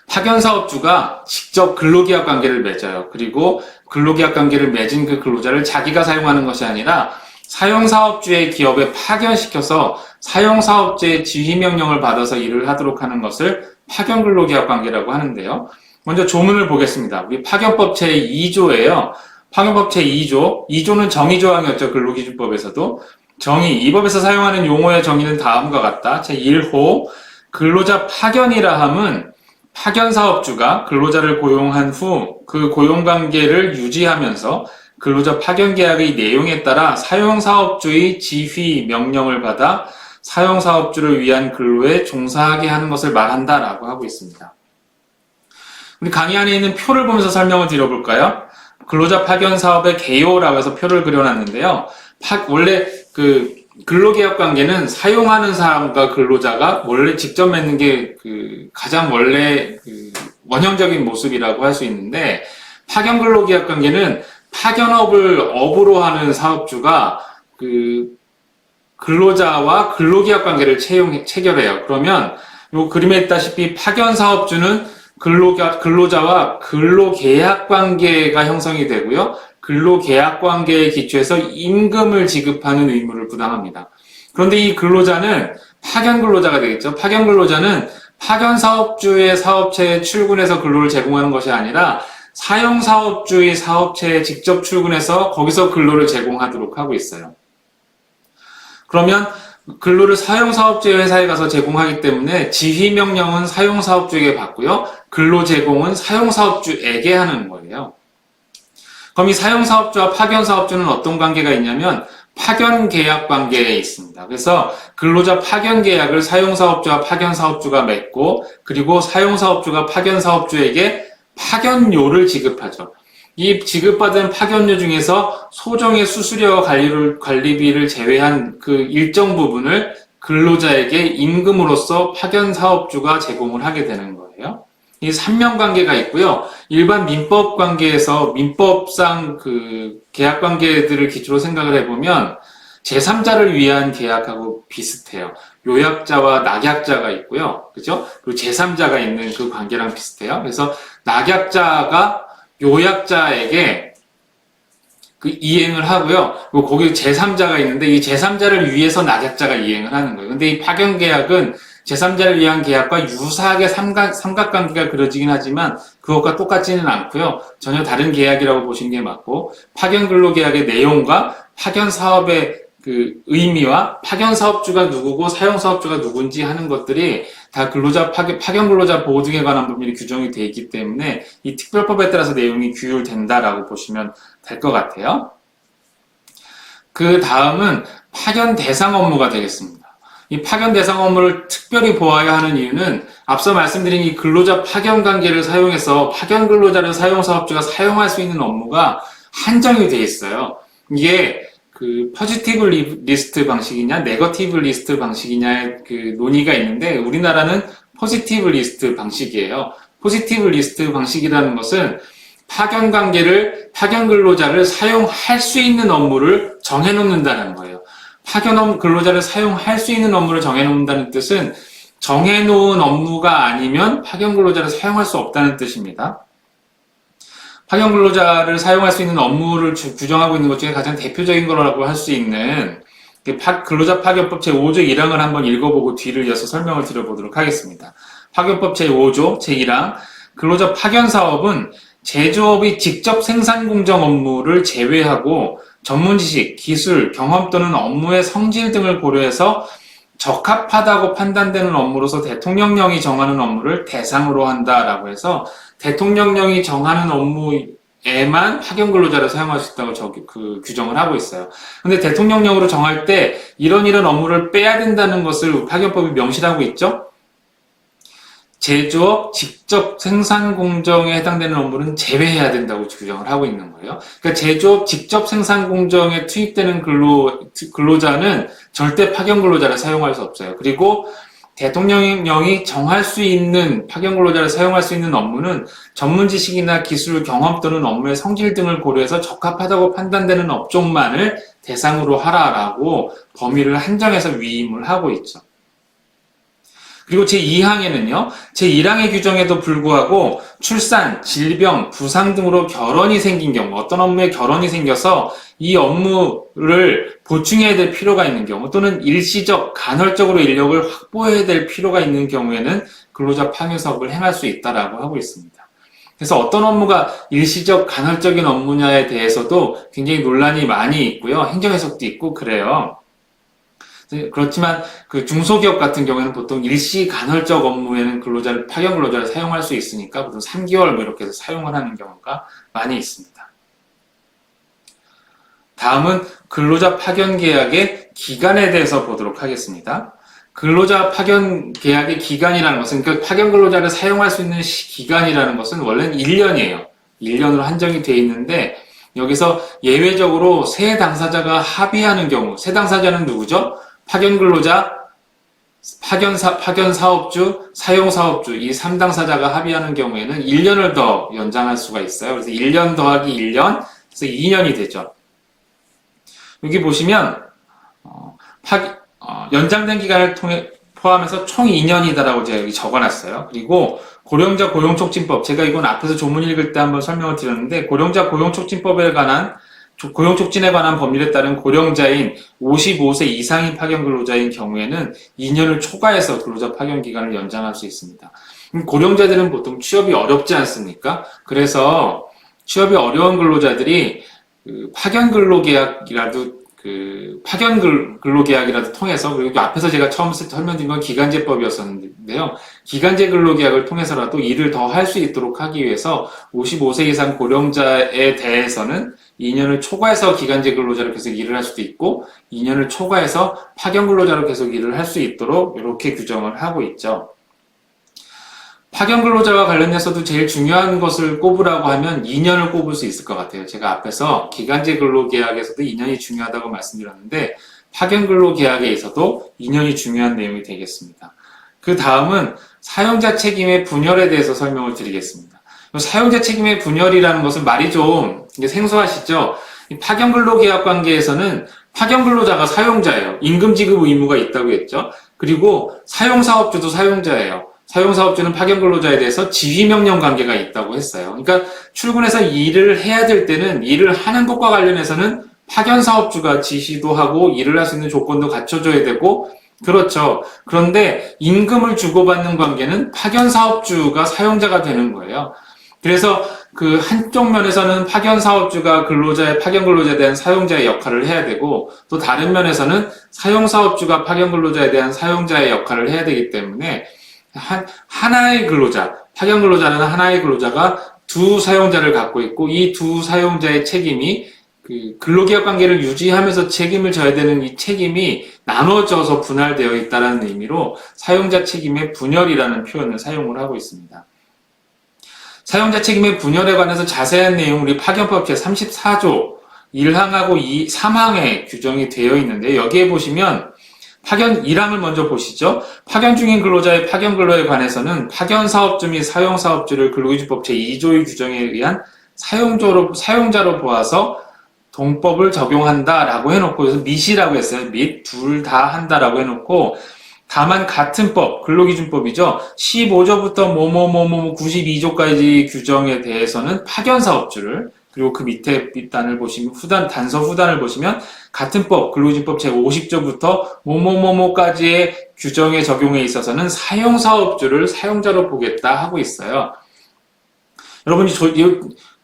파견사업주가 직접 근로계약 관계를 맺어요. 그리고 근로계약 관계를 맺은 그 근로자를 자기가 사용하는 것이 아니라 사용사업주의 기업에 파견시켜서 사용사업주의 지휘명령을 받아서 일을 하도록 하는 것을 파견근로계약 관계라고 하는데요. 먼저 조문을 보겠습니다. 우리 파견법 제2조예요. 파견법 제2조. 2조는 정의조항이었죠. 근로기준법에서도. 이 법에서 사용하는 용어의 정의는 다음과 같다. 제1호. 근로자 파견이라 함은 파견사업주가 근로자를 고용한 후 그 고용관계를 유지하면서 근로자 파견계약의 내용에 따라 사용사업주의 지휘 명령을 받아 사용사업주를 위한 근로에 종사하게 하는 것을 말한다라고 하고 있습니다. 우리 강의 안에 있는 표를 보면서 설명을 드려볼까요? 근로자 파견사업의 개요라고 해서 표를 그려놨는데요. 원래 근로계약 관계는 사용하는 사람과 근로자가 원래 직접 맺는 게 가장 원래 원형적인 모습이라고 할 수 있는데, 파견 근로계약 관계는 파견업을 업으로 하는 사업주가 근로자와 근로계약 관계를 체결해요. 그러면 이 그림에 있다시피 파견 사업주는 근로자와 근로계약 관계가 형성이 되고요. 근로계약 관계에 기초해서 임금을 지급하는 의무를 부담합니다. 그런데 이 근로자는 파견 근로자가 되겠죠. 파견 근로자는 파견 사업주의 사업체에 출근해서 근로를 제공하는 것이 아니라 사용 사업주의 사업체에 직접 출근해서 거기서 근로를 제공하도록 하고 있어요. 그러면 근로를 사용 사업주의 회사에 가서 제공하기 때문에 지휘 명령은 사용 사업주에게 받고요. 근로 제공은 사용 사업주에게 하는 거예요. 그럼 이 사용 사업주와 파견 사업주는 어떤 관계가 있냐면, 파견 계약 관계에 있습니다. 그래서 근로자 파견 계약을 사용사업주와 파견사업주가 맺고, 그리고 사용사업주가 파견사업주에게 파견료를 지급하죠. 이 지급받은 파견료 중에서 소정의 수수료와 관리비를 제외한 그 일정 부분을 근로자에게 임금으로서 파견사업주가 제공을 하게 되는 거예요. 이 3명 관계가 있고요. 일반 민법 관계에서 민법상 그 계약 관계들을 기초로 생각을 해보면 제3자를 위한 계약하고 비슷해요. 요약자와 낙약자가 있고요. 그죠? 그리고 제3자가 있는 그 관계랑 비슷해요. 그래서 낙약자가 요약자에게 그 이행을 하고요. 그리고 거기 제3자가 있는데 이 제3자를 위해서 낙약자가 이행을 하는 거예요. 근데 이 파견계약은 제3자를 위한 계약과 유사하게 삼각관계가 그려지긴 하지만 그것과 똑같지는 않고요. 전혀 다른 계약이라고 보시는 게 맞고, 파견근로계약의 내용과 파견사업의 그 의미와 파견사업주가 누구고 사용사업주가 누군지 하는 것들이 다 파견근로자 보호 등에 관한 법률이 규정이 되어 있기 때문에 이 특별법에 따라서 내용이 규율된다라고 보시면 될 것 같아요. 그 다음은 파견 대상 업무가 되겠습니다. 이 파견 대상 업무를 특별히 보아야 하는 이유는 앞서 말씀드린 이 근로자 파견 관계를 사용해서 파견 근로자를 사용사업주가 사용할 수 있는 업무가 한정이 되어 있어요. 이게 그 포지티브 리스트 방식이냐 네거티브 리스트 방식이냐의 그 논의가 있는데 우리나라는 포지티브 리스트 방식이에요. 포지티브 리스트 방식이라는 것은 파견 근로자를 사용할 수 있는 업무를 정해놓는다는 거예요. 파견 근로자를 사용할 수 있는 업무를 정해놓는다는 뜻은 정해놓은 업무가 아니면 파견 근로자를 사용할 수 없다는 뜻입니다. 파견 근로자를 사용할 수 있는 업무를 규정하고 있는 것 중에 가장 대표적인 거라고 할 수 있는 근로자 파견법 제5조 1항을 한번 읽어보고 뒤를 이어서 설명을 드려보도록 하겠습니다. 파견법 제5조 제1항 근로자 파견 사업은 제조업의 직접 생산 공정 업무를 제외하고 전문 지식, 기술, 경험 또는 업무의 성질 등을 고려해서 적합하다고 판단되는 업무로서 대통령령이 정하는 업무를 대상으로 한다라고 해서 대통령령이 정하는 업무에만 파견 근로자를 사용할 수 있다고 규정을 하고 있어요. 근데 대통령령으로 정할 때 이런 업무를 빼야 된다는 것을 파견법이 명시하고 있죠. 제조업 직접 생산 공정에 해당되는 업무는 제외해야 된다고 규정을 하고 있는 거예요. 그러니까 제조업 직접 생산 공정에 투입되는 근로자는 절대 파견 근로자를 사용할 수 없어요. 그리고 대통령령이 정할 수 있는 파견 근로자를 사용할 수 있는 업무는 전문 지식이나 기술, 경험 또는 업무의 성질 등을 고려해서 적합하다고 판단되는 업종만을 대상으로 하라라고 범위를 한정해서 위임을 하고 있죠. 그리고 제2항에는요, 제1항의 규정에도 불구하고 출산, 질병, 부상 등으로 결혼이 생긴 경우, 어떤 업무에 결혼이 생겨서 이 업무를 보충해야 될 필요가 있는 경우, 또는 일시적, 간헐적으로 인력을 확보해야 될 필요가 있는 경우에는 근로자 파견 사업을 행할 수 있다라고 하고 있습니다. 그래서 어떤 업무가 일시적, 간헐적인 업무냐에 대해서도 굉장히 논란이 많이 있고요. 행정 해석도 있고 그래요. 그렇지만 그 중소기업 같은 경우에는 보통 일시 간헐적 업무에는 파견 근로자를 사용할 수 있으니까 보통 3개월 뭐 이렇게 해서 사용을 하는 경우가 많이 있습니다. 다음은 근로자 파견 계약의 기간에 대해서 보도록 하겠습니다. 근로자 파견 계약의 기간이라는 것은 그 파견 근로자를 사용할 수 있는 기간이라는 것은 원래는 1년이에요. 1년으로 한정이 되어 있는데 여기서 예외적으로 세 당사자가 합의하는 경우, 세 당사자는 누구죠? 파견 근로자, 파견 사업주, 사용 사업주 이 3당사자가 합의하는 경우에는 1년을 더 연장할 수가 있어요. 그래서 1년 더하기 1년, 그래서 2년이 되죠. 여기 보시면 연장된 기간을 포함해서 총 2년이다라고 제가 여기 적어놨어요. 그리고 고령자 고용촉진법, 제가 이건 앞에서 조문 읽을 때 한번 설명을 드렸는데 고령자 고용촉진법에 관한 고용촉진에 관한 법률에 따른 고령자인 55세 이상인 파견 근로자인 경우에는 2년을 초과해서 근로자 파견 기간을 연장할 수 있습니다. 고령자들은 보통 취업이 어렵지 않습니까? 그래서 취업이 어려운 근로자들이 파견 근로 계약이라도 파견 근로계약이라도 통해서, 그리고 앞에서 제가 처음 설명드린 건 기간제법이었었는데요. 기간제 근로계약을 통해서라도 일을 더 할 수 있도록 하기 위해서 55세 이상 고령자에 대해서는 2년을 초과해서 기간제 근로자로 계속 일을 할 수도 있고 2년을 초과해서 파견 근로자로 계속 일을 할 수 있도록 이렇게 규정을 하고 있죠. 파견 근로자와 관련해서도 제일 중요한 것을 꼽으라고 하면 2년을 꼽을 수 있을 것 같아요. 제가 앞에서 기간제 근로계약에서도 2년이 중요하다고 말씀드렸는데 파견 근로계약에 있어도 2년이 중요한 내용이 되겠습니다. 그 다음은 사용자 책임의 분열에 대해서 설명을 드리겠습니다. 사용자 책임의 분열이라는 것은 말이 좀 생소하시죠? 파견 근로계약 관계에서는 파견 근로자가 사용자예요. 임금 지급 의무가 있다고 했죠. 그리고 사용사업주도 사용자예요. 사용사업주는 파견 근로자에 대해서 지휘명령 관계가 있다고 했어요. 그러니까 출근해서 일을 해야 될 때는 일을 하는 것과 관련해서는 파견 사업주가 지시도 하고 일을 할 수 있는 조건도 갖춰줘야 되고 그렇죠. 그런데 임금을 주고받는 관계는 파견 사업주가 사용자가 되는 거예요. 그래서 그 한쪽 면에서는 파견 사업주가 파견 근로자에 대한 사용자의 역할을 해야 되고 또 다른 면에서는 사용 사업주가 파견 근로자에 대한 사용자의 역할을 해야 되기 때문에 하나의 근로자, 파견 근로자는 하나의 근로자가 두 사용자를 갖고 있고 이 두 사용자의 책임이 근로계약 관계를 유지하면서 책임을 져야 되는 이 책임이 나눠져서 분할되어 있다는 의미로 사용자 책임의 분열이라는 표현을 사용을 하고 있습니다. 사용자 책임의 분열에 관해서 자세한 내용 우리 파견법 제34조 1항하고 3항에 규정이 되어 있는데 여기에 보시면 파견 1항을 먼저 보시죠. 파견 중인 근로자의 파견 근로에 관해서는 파견 사업주 및 사용 사업주를 근로기준법 제2조의 규정에 의한 사용자로 보아서 동법을 적용한다라고 해놓고 그래서 밋이라고 했어요. 밋 둘 다 한다라고 해놓고 다만 같은 법, 근로기준법이죠. 15조부터 92조까지 규정에 대해서는 파견 사업주를 그리고 그 밑에 단을 보시면 단서 후단을 보시면 같은 법, 근로기준법 제50조부터 뭐뭐뭐뭐까지의 규정의 적용에 있어서는 사용사업주를 사용자로 보겠다 하고 있어요. 여러분이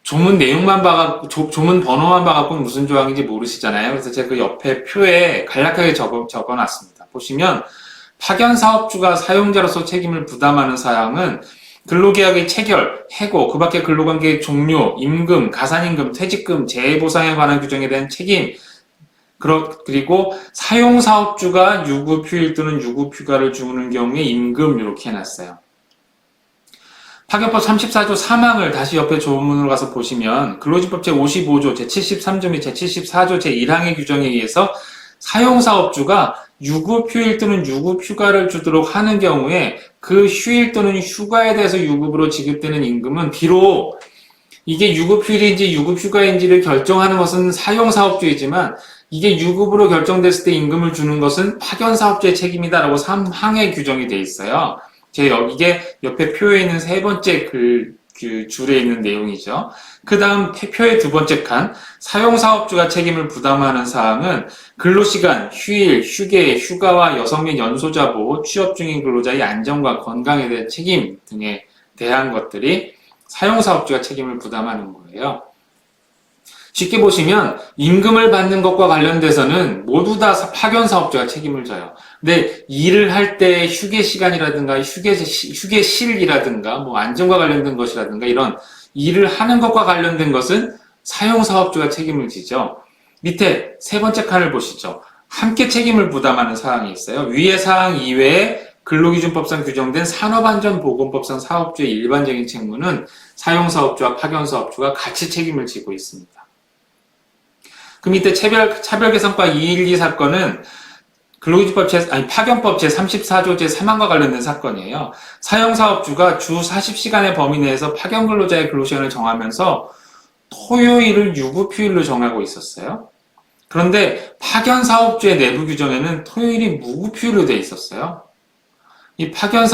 조문 내용만 조문 번호만 봐갖고 무슨 조항인지 모르시잖아요. 그래서 제가 그 옆에 표에 간략하게 적어놨습니다. 보시면 파견 사업주가 사용자로서 책임을 부담하는 사항은 근로계약의 체결, 해고, 그 밖에 근로관계의 종료, 임금, 가산임금, 퇴직금, 재해보상에 관한 규정에 대한 책임, 그리고 사용사업주가 유급휴일 또는 유급휴가를 주는 경우에 임금 이렇게 해놨어요. 파견법 34조 3항을 다시 옆에 조문으로 가서 보시면 근로기준법 제55조, 제73조 및 제74조 제1항의 규정에 의해서 사용사업주가 유급휴일 또는 유급휴가를 주도록 하는 경우에 그 휴일 또는 휴가에 대해서 유급으로 지급되는 임금은 비록 이게 유급휴일인지 유급휴가인지를 결정하는 것은 사용사업주이지만 이게 유급으로 결정됐을 때 임금을 주는 것은 파견사업주의 책임이다라고 3항에 규정이 되어 있어요. 이게 옆에 표에 있는 세 번째 줄에 있는 내용이죠. 그 다음 표의 두 번째 칸, 사용사업주가 책임을 부담하는 사항은 근로시간, 휴일, 휴게, 휴가와 여성 및 연소자 보호, 취업 중인 근로자의 안전과 건강에 대한 책임 등에 대한 것들이 사용사업주가 책임을 부담하는 거예요. 쉽게 보시면 임금을 받는 것과 관련돼서는 모두 다 파견사업주가 책임을 져요. 근데 일을 할 때 휴게 시간이라든가 휴게실이라든가 뭐 안전과 관련된 것이라든가 이런 일을 하는 것과 관련된 것은 사용사업주가 책임을 지죠. 밑에 세 번째 칸을 보시죠. 함께 책임을 부담하는 사항이 있어요. 위의 사항 이외에 근로기준법상 규정된 산업안전보건법상 사업주의 일반적인 책무는 사용사업주와 파견사업주가 같이 책임을 지고 있습니다. 그 밑에 차별개선과 212 사건은 파견법 제34조 제3항과 관련된 사건이에요. 사용사업주가 주 40시간의 범위 내에서 파견 근로자의 근로시간을 정하면서 토요일을 유급휴일로 정하고 있었어요. 그런데 파견 사업주의 내부 규정에는 토요일이 무급휴일로 되어 있었어요. 이 파견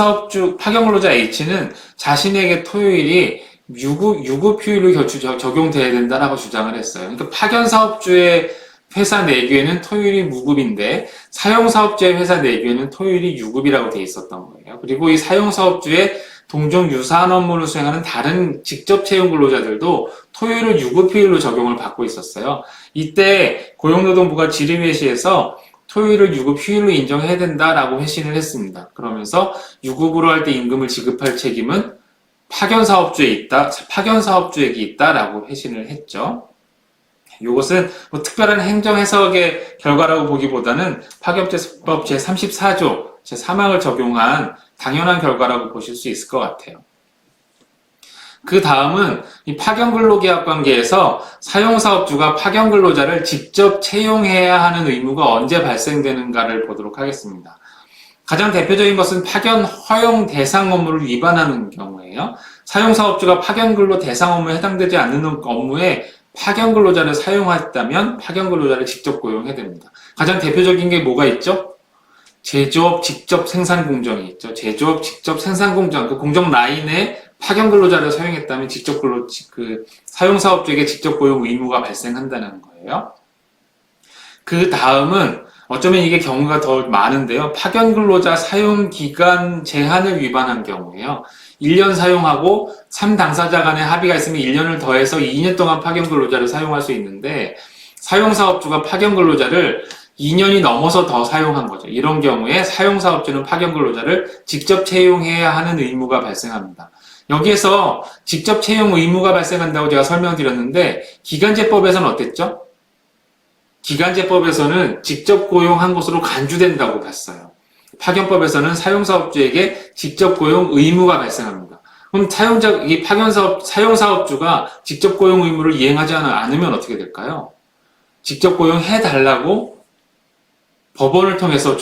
근로자 H는 자신에게 토요일이 유급휴일로 적용돼야 된다라고 주장을 했어요. 그러니까 파견 사업주의 회사 내규에는 토요일이 무급인데 사용사업주의 회사 내규에는 토요일이 유급이라고 되어 있었던 거예요. 그리고 이 사용사업주의 동종 유사한 업무를 수행하는 다른 직접 채용 근로자들도 토요일을 유급휴일로 적용을 받고 있었어요. 이때 고용노동부가 질의회시에서 토요일을 유급휴일로 인정해야 된다라고 회신을 했습니다. 그러면서 유급으로 할 때 임금을 지급할 책임은 파견사업주에게 있다라고 회신을 했죠. 이것은 뭐 특별한 행정 해석의 결과라고 보기보다는 파견제법 제34조 제3항을 적용한 당연한 결과라고 보실 수 있을 것 같아요. 그 다음은 이 파견근로계약 관계에서 사용사업주가 파견근로자를 직접 채용해야 하는 의무가 언제 발생되는가를 보도록 하겠습니다. 가장 대표적인 것은 파견 허용 대상 업무를 위반하는 경우예요. 사용사업주가 파견근로 대상 업무에 해당되지 않는 업무에 파견근로자를 사용했다면 파견근로자를 직접 고용해야 됩니다. 가장 대표적인 게 뭐가 있죠? 제조업 직접 생산 공정이 있죠. 제조업 직접 생산 공정, 그 공정 라인에 파견근로자를 사용했다면 사용사업주에게 직접 고용 의무가 발생한다는 거예요. 그 다음은 어쩌면 이게 경우가 더 많은데요. 파견근로자 사용기간 제한을 위반한 경우에요. 1년 사용하고 3당사자 간의 합의가 있으면 1년을 더해서 2년 동안 파견근로자를 사용할 수 있는데 사용사업주가 파견근로자를 2년이 넘어서 더 사용한 거죠. 이런 경우에 사용사업주는 파견근로자를 직접 채용해야 하는 의무가 발생합니다. 여기에서 직접 채용 의무가 발생한다고 제가 설명드렸는데 기간제법에서는 어땠죠? 기간제법에서는 직접 고용한 것으로 간주된다고 봤어요. 파견법에서는 사용사업주에게 직접 고용 의무가 발생합니다. 그럼 사용사업주가 직접 고용 의무를 이행하지 않으면 어떻게 될까요? 직접 고용해달라고 법원을 통해서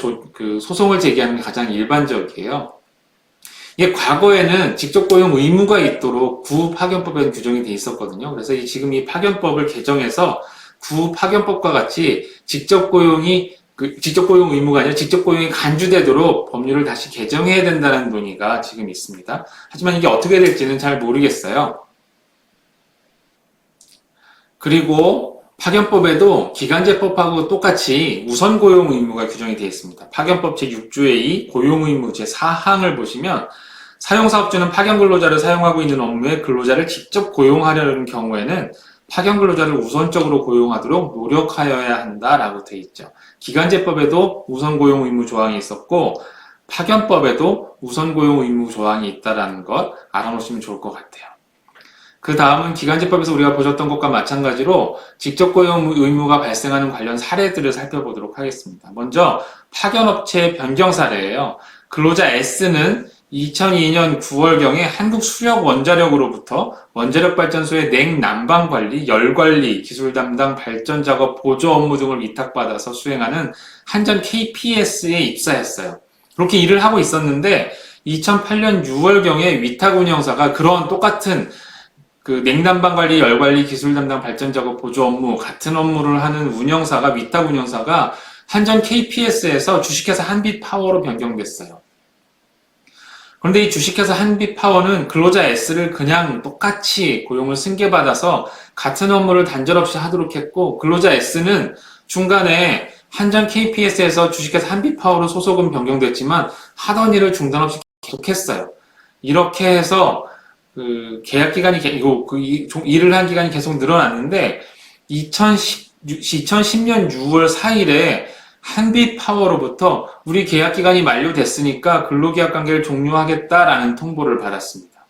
소송을 제기하는 게 가장 일반적이에요. 이게 과거에는 직접 고용 의무가 있도록 구파견법에는 규정이 돼 있었거든요. 그래서 지금 이 파견법을 개정해서 구파견법과 같이 직접 고용 의무가 아니라 직접 고용이 간주되도록 법률을 다시 개정해야 된다는 논의가 지금 있습니다. 하지만 이게 어떻게 될지는 잘 모르겠어요. 그리고 파견법에도 기간제법하고 똑같이 우선 고용 의무가 규정이 되어 있습니다. 파견법 제6조의 2 고용 의무 제4항을 보시면 사용사업주는 파견근로자를 사용하고 있는 업무에 근로자를 직접 고용하려는 경우에는 파견근로자를 우선적으로 고용하도록 노력하여야 한다라고 되어 있죠. 기간제법에도 우선 고용 의무 조항이 있었고 파견법에도 우선 고용 의무 조항이 있다는 것 알아놓으시면 좋을 것 같아요. 그 다음은 기간제법에서 우리가 보셨던 것과 마찬가지로 직접 고용 의무가 발생하는 관련 사례들을 살펴보도록 하겠습니다. 먼저 파견업체 변경 사례예요. 근로자 S는 2002년 9월경에 한국수력원자력으로부터 원자력발전소의 냉난방관리, 열관리, 기술 담당, 발전 작업, 보조 업무 등을 위탁받아서 수행하는 한전 KPS에 입사했어요. 그렇게 일을 하고 있었는데 2008년 6월경에 위탁운영사가 그런 똑같은 냉난방관리, 열관리, 기술 담당, 발전 작업, 보조 업무 같은 업무를 하는 위탁운영사가 한전 KPS에서 주식회사 한빛파워로 변경됐어요. 그런데 이 주식회사 한빛파워는 근로자 S를 그냥 똑같이 고용을 승계받아서 같은 업무를 단절없이 하도록 했고 근로자 S는 중간에 한전 KPS에서 주식회사 한빛파워로 소속은 변경됐지만 하던 일을 중단 없이 계속했어요. 이렇게 해서 계약기간이 일을 한 기간이 계속 늘어났는데 2010년 6월 4일에 한빛파워로부터 우리 계약기간이 만료됐으니까 근로계약 관계를 종료하겠다라는 통보를 받았습니다.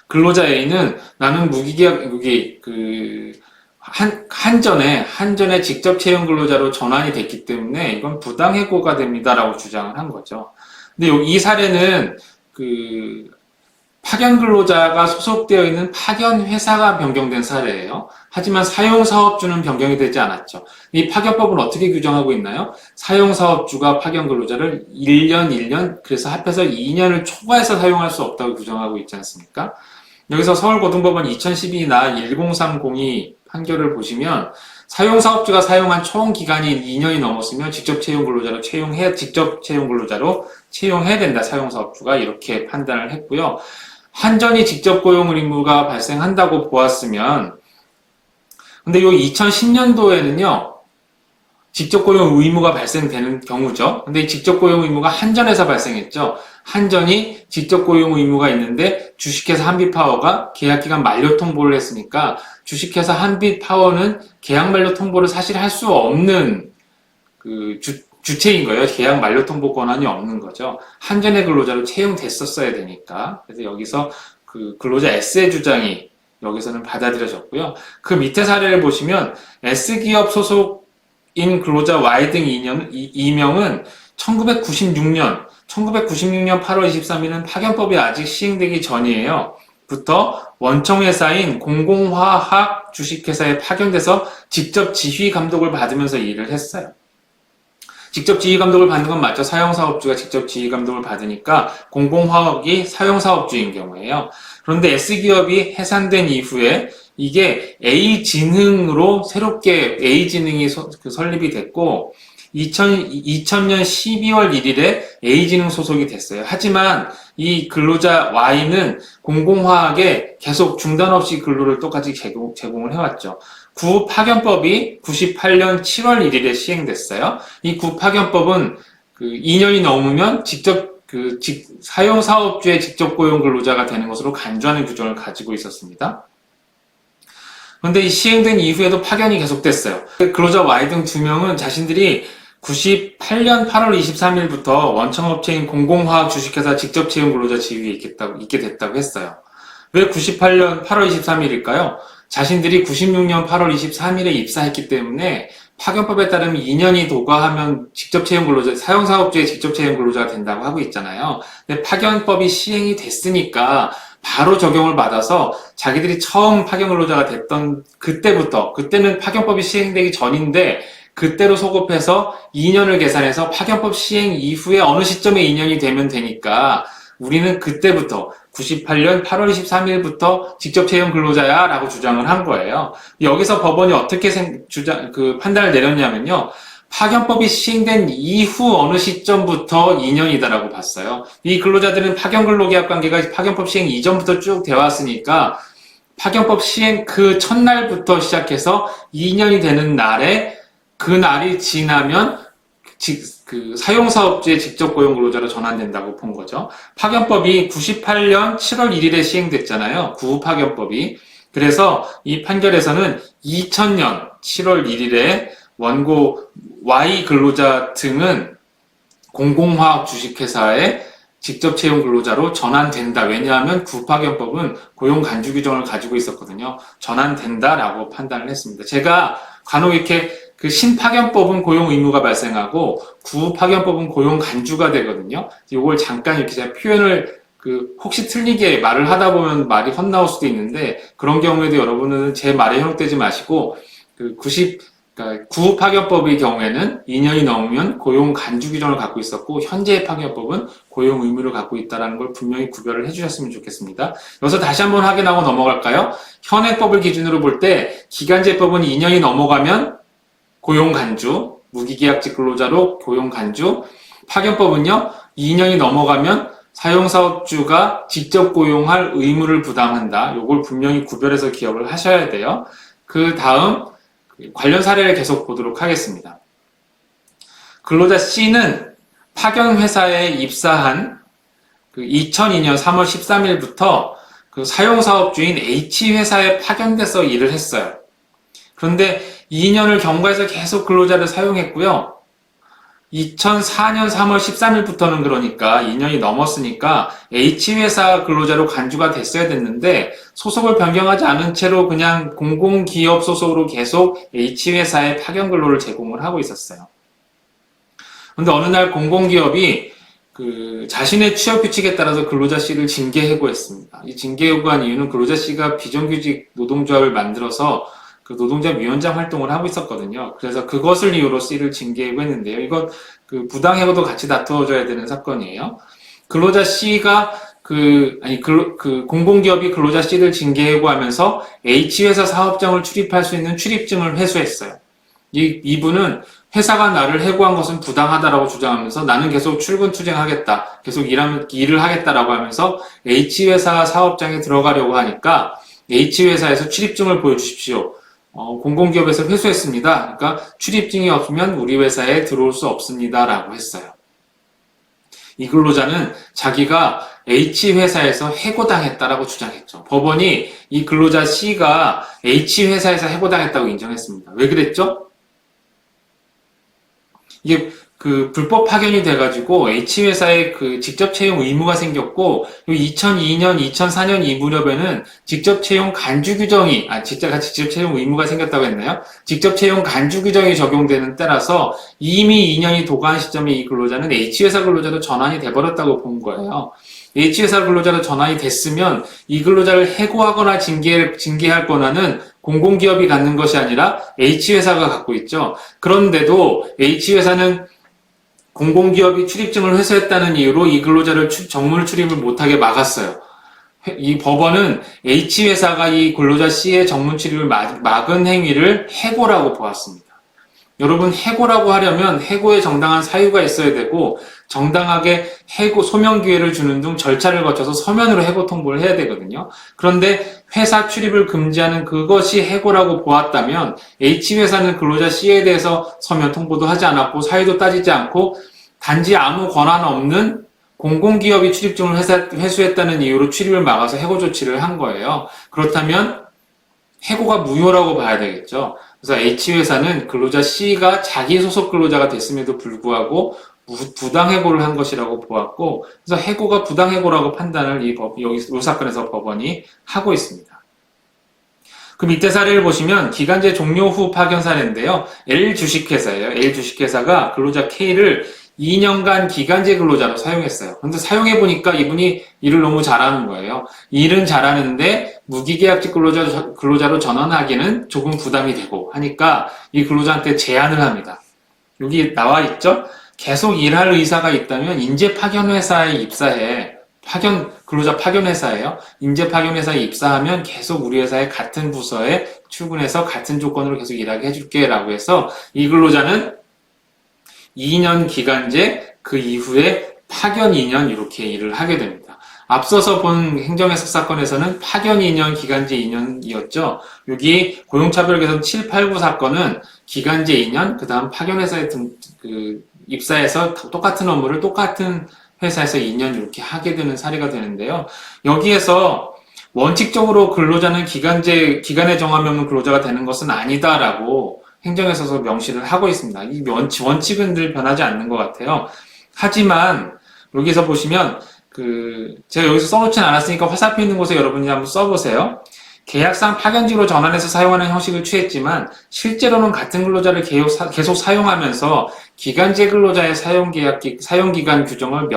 근로자 A는 나는 한전에 직접 채용 근로자로 전환이 됐기 때문에 이건 부당해고가 됩니다라고 주장을 한 거죠. 근데 이 사례는 파견 근로자가 소속되어 있는 파견 회사가 변경된 사례예요. 하지만 사용사업주는 변경이 되지 않았죠. 이 파견법은 어떻게 규정하고 있나요? 사용사업주가 파견 근로자를 1년, 그래서 합해서 2년을 초과해서 사용할 수 없다고 규정하고 있지 않습니까? 여기서 서울고등법원 2012나 1030이 판결을 보시면 사용사업주가 사용한 총 기간이 2년이 넘었으면 직접 채용 근로자로 채용해야 된다. 사용사업주가 이렇게 판단을 했고요. 한전이 직접 고용 의무가 발생한다고 보았으면 근데 이 2010년도에는요. 직접 고용 의무가 발생되는 경우죠. 근데 이 직접 고용 의무가 한전에서 발생했죠. 한전이 직접 고용 의무가 있는데 주식회사 한빛파워가 계약기간 만료 통보를 했으니까 주식회사 한빛파워는 계약 만료 통보를 사실 할 수 없는 그 주체인 거예요. 계약 만료 통보 권한이 없는 거죠. 한전의 근로자로 채용됐었어야 되니까. 그래서 여기서 그 근로자 S의 주장이 여기서는 받아들여졌고요. 그 밑에 사례를 보시면 S기업 소속인 근로자 Y 등 이명은 1996년 8월 23일은 파견법이 아직 시행되기 전이에요. 부터 원청회사인 공공화학 주식회사에 파견돼서 직접 지휘 감독을 받으면서 일을 했어요. 직접 지휘 감독을 받는 건 맞죠. 사용사업주가 직접 지휘 감독을 받으니까 공공화학이 사용사업주인 경우에요. 그런데 S기업이 해산된 이후에 이게 A진흥으로 새롭게 A진흥이 설립이 됐고 2000년 12월 1일에 A진흥 소속이 됐어요. 하지만 이 근로자 Y는 공공화학에 계속 중단 없이 근로를 똑같이 제공을 해왔죠. 구파견법이 98년 7월 1일에 시행됐어요. 이 구파견법은 2년이 넘으면 사용사업주의 직접 고용 근로자가 되는 것으로 간주하는 규정을 가지고 있었습니다. 그런데 이 시행된 이후에도 파견이 계속됐어요. 근로자 Y 등 2명은 자신들이 98년 8월 23일부터 원청업체인 공공화학 주식회사 직접 채용 근로자 지위에 있게 됐다고 했어요. 왜 98년 8월 23일일까요? 자신들이 96년 8월 23일에 입사했기 때문에 파견법에 따르면 2년이 도과하면 직접 채용 근로자, 사용사업주의 직접 채용 근로자가 된다고 하고 있잖아요. 근데 파견법이 시행이 됐으니까 바로 적용을 받아서 자기들이 처음 파견 근로자가 됐던 그때는 파견법이 시행되기 전인데 그때로 소급해서 2년을 계산해서 파견법 시행 이후에 어느 시점에 2년이 되면 되니까 우리는 그때부터 98년 8월 23일부터 직접 채용 근로자야 라고 주장을 한 거예요. 여기서 법원이 어떻게 판단을 내렸냐면요. 파견법이 시행된 이후 어느 시점부터 2년이다라고 봤어요. 이 근로자들은 파견 근로계약 관계가 파견법 시행 이전부터 쭉 되어 왔으니까 파견법 시행 그 첫날부터 시작해서 2년이 되는 날에 그 날이 지나면 사용사업주의 직접 고용 근로자로 전환된다고 본 거죠. 파견법이 98년 7월 1일에 시행됐잖아요. 구파견법이. 그래서 이 판결에서는 2000년 7월 1일에 원고 Y 근로자 등은 공공화학 주식회사에 직접 채용 근로자로 전환된다. 왜냐하면 구파견법은 고용 간주 규정을 가지고 있었거든요. 전환된다라고 판단을 했습니다. 제가 간혹 이렇게 신파견법은 고용 의무가 발생하고 구파견법은 고용 간주가 되거든요. 이걸 잠깐 이렇게 제가 표현을 혹시 틀리게 말을 하다 보면 말이 헛나올 수도 있는데 그런 경우에도 여러분은 제 말에 현혹되지 마시고 구파견법의 경우에는 2년이 넘으면 고용 간주 규정을 갖고 있었고 현재의 파견법은 고용 의무를 갖고 있다는 걸 분명히 구별을 해주셨으면 좋겠습니다. 여기서 다시 한번 확인하고 넘어갈까요? 현행법을 기준으로 볼 때 기간제법은 2년이 넘어가면 고용 간주, 무기계약직 근로자로 고용 간주, 파견법은요 2년이 넘어가면 사용사업주가 직접 고용할 의무를 부담한다. 이걸 분명히 구별해서 기억을 하셔야 돼요. 그 다음 관련 사례를 계속 보도록 하겠습니다. 근로자 C는 파견 회사에 입사한 2002년 3월 13일부터 사용사업주인 H 회사에 파견돼서 일을 했어요. 그런데 2년을 경과해서 계속 근로자를 사용했고요. 2004년 3월 13일부터는 그러니까 2년이 넘었으니까 H회사 근로자로 간주가 됐어야 됐는데 소속을 변경하지 않은 채로 그냥 공공기업 소속으로 계속 H회사에 파견 근로를 제공을 하고 있었어요. 그런데 어느 날 공공기업이 자신의 취업 규칙에 따라서 근로자 C를 징계 해고했습니다. 이 징계 해고한 이유는 근로자 C가 비정규직 노동조합을 만들어서 노동자 위원장 활동을 하고 있었거든요. 그래서 그것을 이유로 C를 징계 해고했는데요. 이건 부당해고도 같이 다투어져야 되는 사건이에요. 근로자 C가 공공기업이 근로자 C를 징계 해고하면서 H회사 사업장을 출입할 수 있는 출입증을 회수했어요. 이분은 회사가 나를 해고한 것은 부당하다라고 주장하면서 나는 계속 출근 투쟁하겠다, 계속 일을 하겠다라고 하면서 H회사 사업장에 들어가려고 하니까 H회사에서 출입증을 보여주십시오. 공공기업에서 회수했습니다. 그러니까 출입증이 없으면 우리 회사에 들어올 수 없습니다. 라고 했어요. 이 근로자는 자기가 H회사에서 해고당했다라고 주장했죠. 법원이 이 근로자 C가 H회사에서 해고당했다고 인정했습니다. 왜 그랬죠? 이게 그 불법 파견이 돼가지고 H회사에 그 직접 채용 의무가 생겼고, 2002년, 2004년 이 무렵에는 직접 채용 간주 규정이, 직접 채용 의무가 생겼다고 했나요? 직접 채용 간주 규정이 적용되는 때라서 이미 2년이 도과한 시점에 이 근로자는 H회사 근로자로 전환이 돼버렸다고 본 거예요. H회사 근로자로 전환이 됐으면 이 근로자를 해고하거나 징계할 권한은 공공기업이 갖는 것이 아니라 H회사가 갖고 있죠. 그런데도 H회사는 공공기업이 출입증을 회수했다는 이유로 이 근로자를 정물 출입을 못하게 막았어요. 이 법원은 H회사가 이 근로자 C의 정문 출입을 막은 행위를 해고라고 보았습니다. 여러분, 해고라고 하려면 해고에 정당한 사유가 있어야 되고 정당하게 해고 소명 기회를 주는 등 절차를 거쳐서 서면으로 해고 통보를 해야 되거든요. 그런데 회사 출입을 금지하는 그것이 해고라고 보았다면 H회사는 근로자 C에 대해서 서면 통보도 하지 않았고 사유도 따지지 않고 단지 아무 권한 없는 공공기업이 출입증을 회수했다는 이유로 출입을 막아서 해고 조치를 한 거예요. 그렇다면 해고가 무효라고 봐야 되겠죠. 그래서 H회사는 근로자 C가 자기 소속 근로자가 됐음에도 불구하고 부당해고를 한 것이라고 보았고, 그래서 해고가 부당해고라고 판단을 이 사건에서 법원이 하고 있습니다. 그 밑에 사례를 보시면 기간제 종료 후 파견 사례인데요. L주식회사예요. L주식회사가 근로자 K를 2년간 기간제 근로자로 사용했어요. 근데 사용해보니까 이분이 일을 너무 잘하는 거예요. 일은 잘하는데 무기계약직 근로자로 전환하기는 조금 부담이 되고 하니까 이 근로자한테 제안을 합니다. 여기 나와 있죠? 계속 일할 의사가 있다면 인재파견회사에 입사해. 근로자 파견회사예요. 인재파견회사에 입사하면 계속 우리 회사의 같은 부서에 출근해서 같은 조건으로 계속 일하게 해줄게 라고 해서 이 근로자는 2년 기간제, 그 이후에 파견 2년 이렇게 일을 하게 됩니다. 앞서서 본 행정해석 사건에서는 파견 2년, 기간제 2년이었죠. 여기 고용차별 개선 789 사건은 기간제 2년, 그 다음 파견회사에 입사해서 똑같은 업무를 똑같은 회사에서 2년 이렇게 하게 되는 사례가 되는데요. 여기에서 원칙적으로 근로자는 기간에 정함이 없는 근로자가 되는 것은 아니다라고 행정에서 명시를 하고 있습니다. 이 원칙은 늘 변하지 않는 것 같아요. 하지만 여기서 보시면 제가 여기서 써놓진 않았으니까 화살표 있는 곳에 여러분이 한번 써보세요. 계약상 파견직으로 전환해서 사용하는 형식을 취했지만 실제로는 같은 근로자를 계속 사용하면서 기간제 근로자의 사용기간 규정을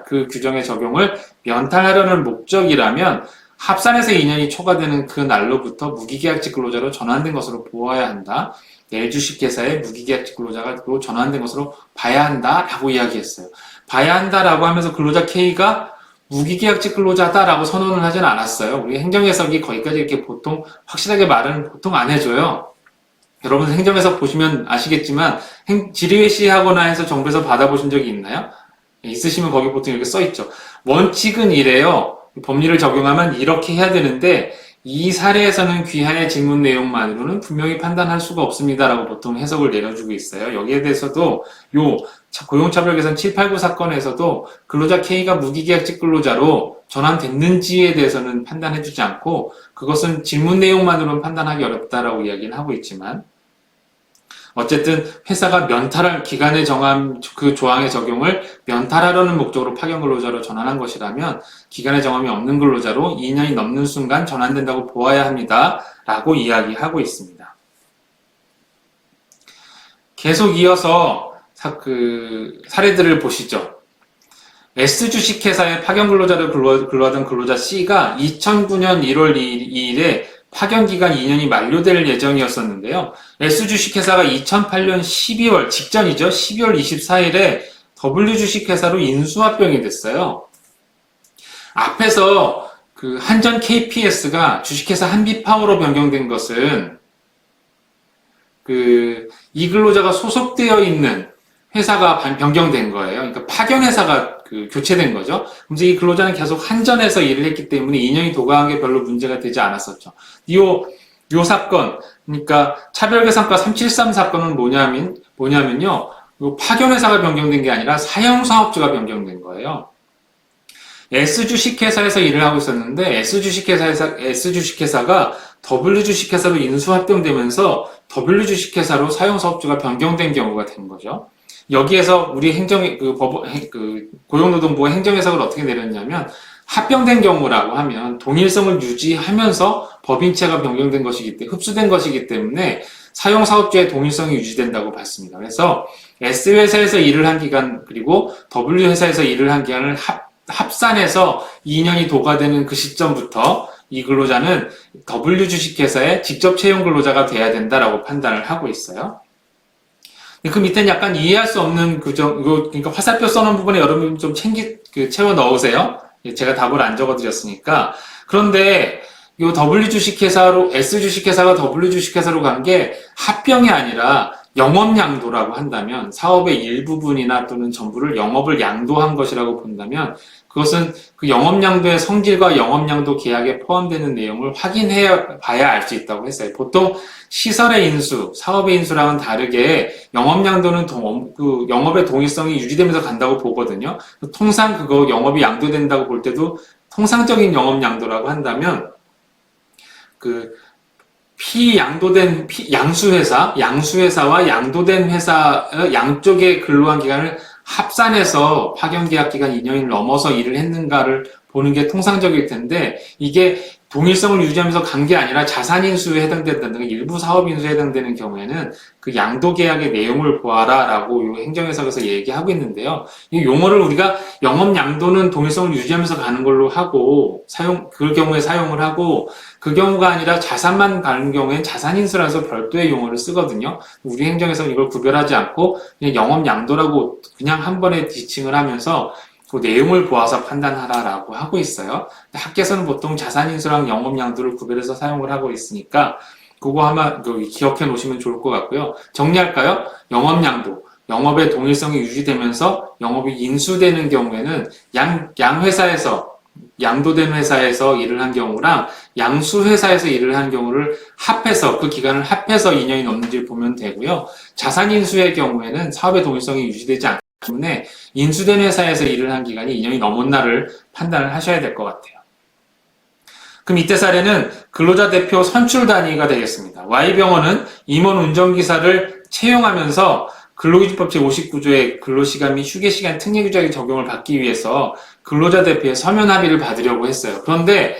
그 규정의 적용을 면탈하려는 목적이라면 합산해서 2년이 초과되는 그 날로부터 무기계약직 근로자로 전환된 것으로 보아야 한다. L주식회사의 무기계약직 근로자가 전환된 것으로 봐야 한다라고 이야기했어요. 봐야 한다라고 하면서 근로자 K가 무기계약직 근로자다라고 선언을 하진 않았어요. 우리 행정해석이 거기까지 이렇게 보통 확실하게 말은 보통 안 해줘요. 여러분 행정해석 보시면 아시겠지만 지리회시 하거나 해서 정부에서 받아보신 적이 있나요? 있으시면 거기 보통 이렇게 써있죠. 원칙은 이래요. 법리를 적용하면 이렇게 해야 되는데 이 사례에서는 귀하의 질문 내용만으로는 분명히 판단할 수가 없습니다라고 보통 해석을 내려주고 있어요. 여기에 대해서도 고용차별 개선 789 사건에서도 근로자 K가 무기계약직 근로자로 전환됐는지에 대해서는 판단해주지 않고 그것은 질문 내용만으로는 판단하기 어렵다라고 이야기는 하고 있지만 어쨌든 회사가 기간에 정한 그 조항의 적용을 면탈하려는 목적으로 파견 근로자로 전환한 것이라면 기간에 정함이 없는 근로자로 2년이 넘는 순간 전환된다고 보아야 합니다. 라고 이야기하고 있습니다. 계속 이어서 사례들을 보시죠. S주식회사의 파견 근로자를 근로하던 근로자 C가 2009년 1월 2일에 파견기간 2년이 만료될 예정이었었는데요. S주식회사가 2008년 12월, 직전이죠. 12월 24일에 W주식회사로 인수합병이 됐어요. 앞에서 한전 KPS가 주식회사 한빛파워로 변경된 것은 이 근로자가 소속되어 있는 회사가 변경된 거예요. 그러니까 파견회사가 교체된 거죠. 그래서 이 근로자는 계속 한전에서 일을 했기 때문에 2년이 도과한 게 별로 문제가 되지 않았었죠. 요 사건, 그러니까 차별계산과 373 사건은 뭐냐면요. 요 파견회사가 변경된 게 아니라 사형사업주가 변경된 거예요. S주식회사에서 일을 하고 있었는데 S주식회사가 W주식회사로 인수합병되면서 W주식회사로 사용사업주가 변경된 경우가 된 거죠. 여기에서 우리 고용노동부가 행정해석을 어떻게 내렸냐면 합병된 경우라고 하면 동일성을 유지하면서 법인체가 변경된 것이기 때문에 흡수된 것이기 때문에 사용사업주의 동일성이 유지된다고 봤습니다. 그래서 S회사에서 일을 한 기간 그리고 W회사에서 일을 한 기간을 합산해서 2년이 도과되는 그 시점부터 이 근로자는 W주식회사의 직접 채용 근로자가 돼야 된다라고 판단을 하고 있어요. 그 밑에는 약간 이해할 수 없는 그러니까 화살표 써놓은 부분에 여러분 좀 채워 넣으세요. 제가 답을 안 적어드렸으니까. 그런데 이 S주식회사가 W주식회사로 간 게 합병이 아니라 영업양도라고 한다면 사업의 일부분이나 또는 전부를 영업을 양도한 것이라고 본다면 그것은 그 영업양도의 성질과 영업양도 계약에 포함되는 내용을 확인해 봐야 알 수 있다고 했어요. 보통 시설의 인수, 사업의 인수랑은 다르게 영업양도는 영업의 동일성이 유지되면서 간다고 보거든요. 통상 그거 영업이 양도된다고 볼 때도 통상적인 영업양도라고 한다면 양수회사와 양도된 회사 양쪽의 근로한 기간을 합산해서 파견계약 기간 2년을 넘어서 일을 했는가를 보는 게 통상적일 텐데 이게 동일성을 유지하면서 간 게 아니라 자산인수에 해당된다든가 일부 사업인수에 해당되는 경우에는 그 양도계약의 내용을 보아라라고 이 행정해석에서 얘기하고 있는데요. 이 용어를 우리가 영업양도는 동일성을 유지하면서 가는 걸로 하고 그 경우에 사용을 하고 그 경우가 아니라 자산만 가는 경우엔 자산인수라서 별도의 용어를 쓰거든요. 우리 행정에서는 이걸 구별하지 않고 그냥 영업양도라고 그냥 한 번에 지칭을 하면서 그 내용을 보아서 판단하라라고 하고 있어요. 학계에서는 보통 자산인수랑 영업양도를 구별해서 사용을 하고 있으니까 그거 아마 기억해 놓으시면 좋을 것 같고요. 정리할까요? 영업양도, 영업의 동일성이 유지되면서 영업이 인수되는 경우에는 양회사에서 양도된 회사에서 일을 한 경우랑 양수회사에서 일을 한 경우를 합해서 그 기간을 합해서 2년이 넘는지를 보면 되고요. 자산인수의 경우에는 사업의 동일성이 유지되지 않기 때문에 인수된 회사에서 일을 한 기간이 2년이 넘은 날을 판단을 하셔야 될 것 같아요. 그럼 이때 사례는 근로자 대표 선출 단위가 되겠습니다. Y병원은 임원 운전기사를 채용하면서 근로기준법 제59조의 근로시간 및 휴게시간 특례규정의 적용을 받기 위해서 근로자 대표의 서면 합의를 받으려고 했어요. 그런데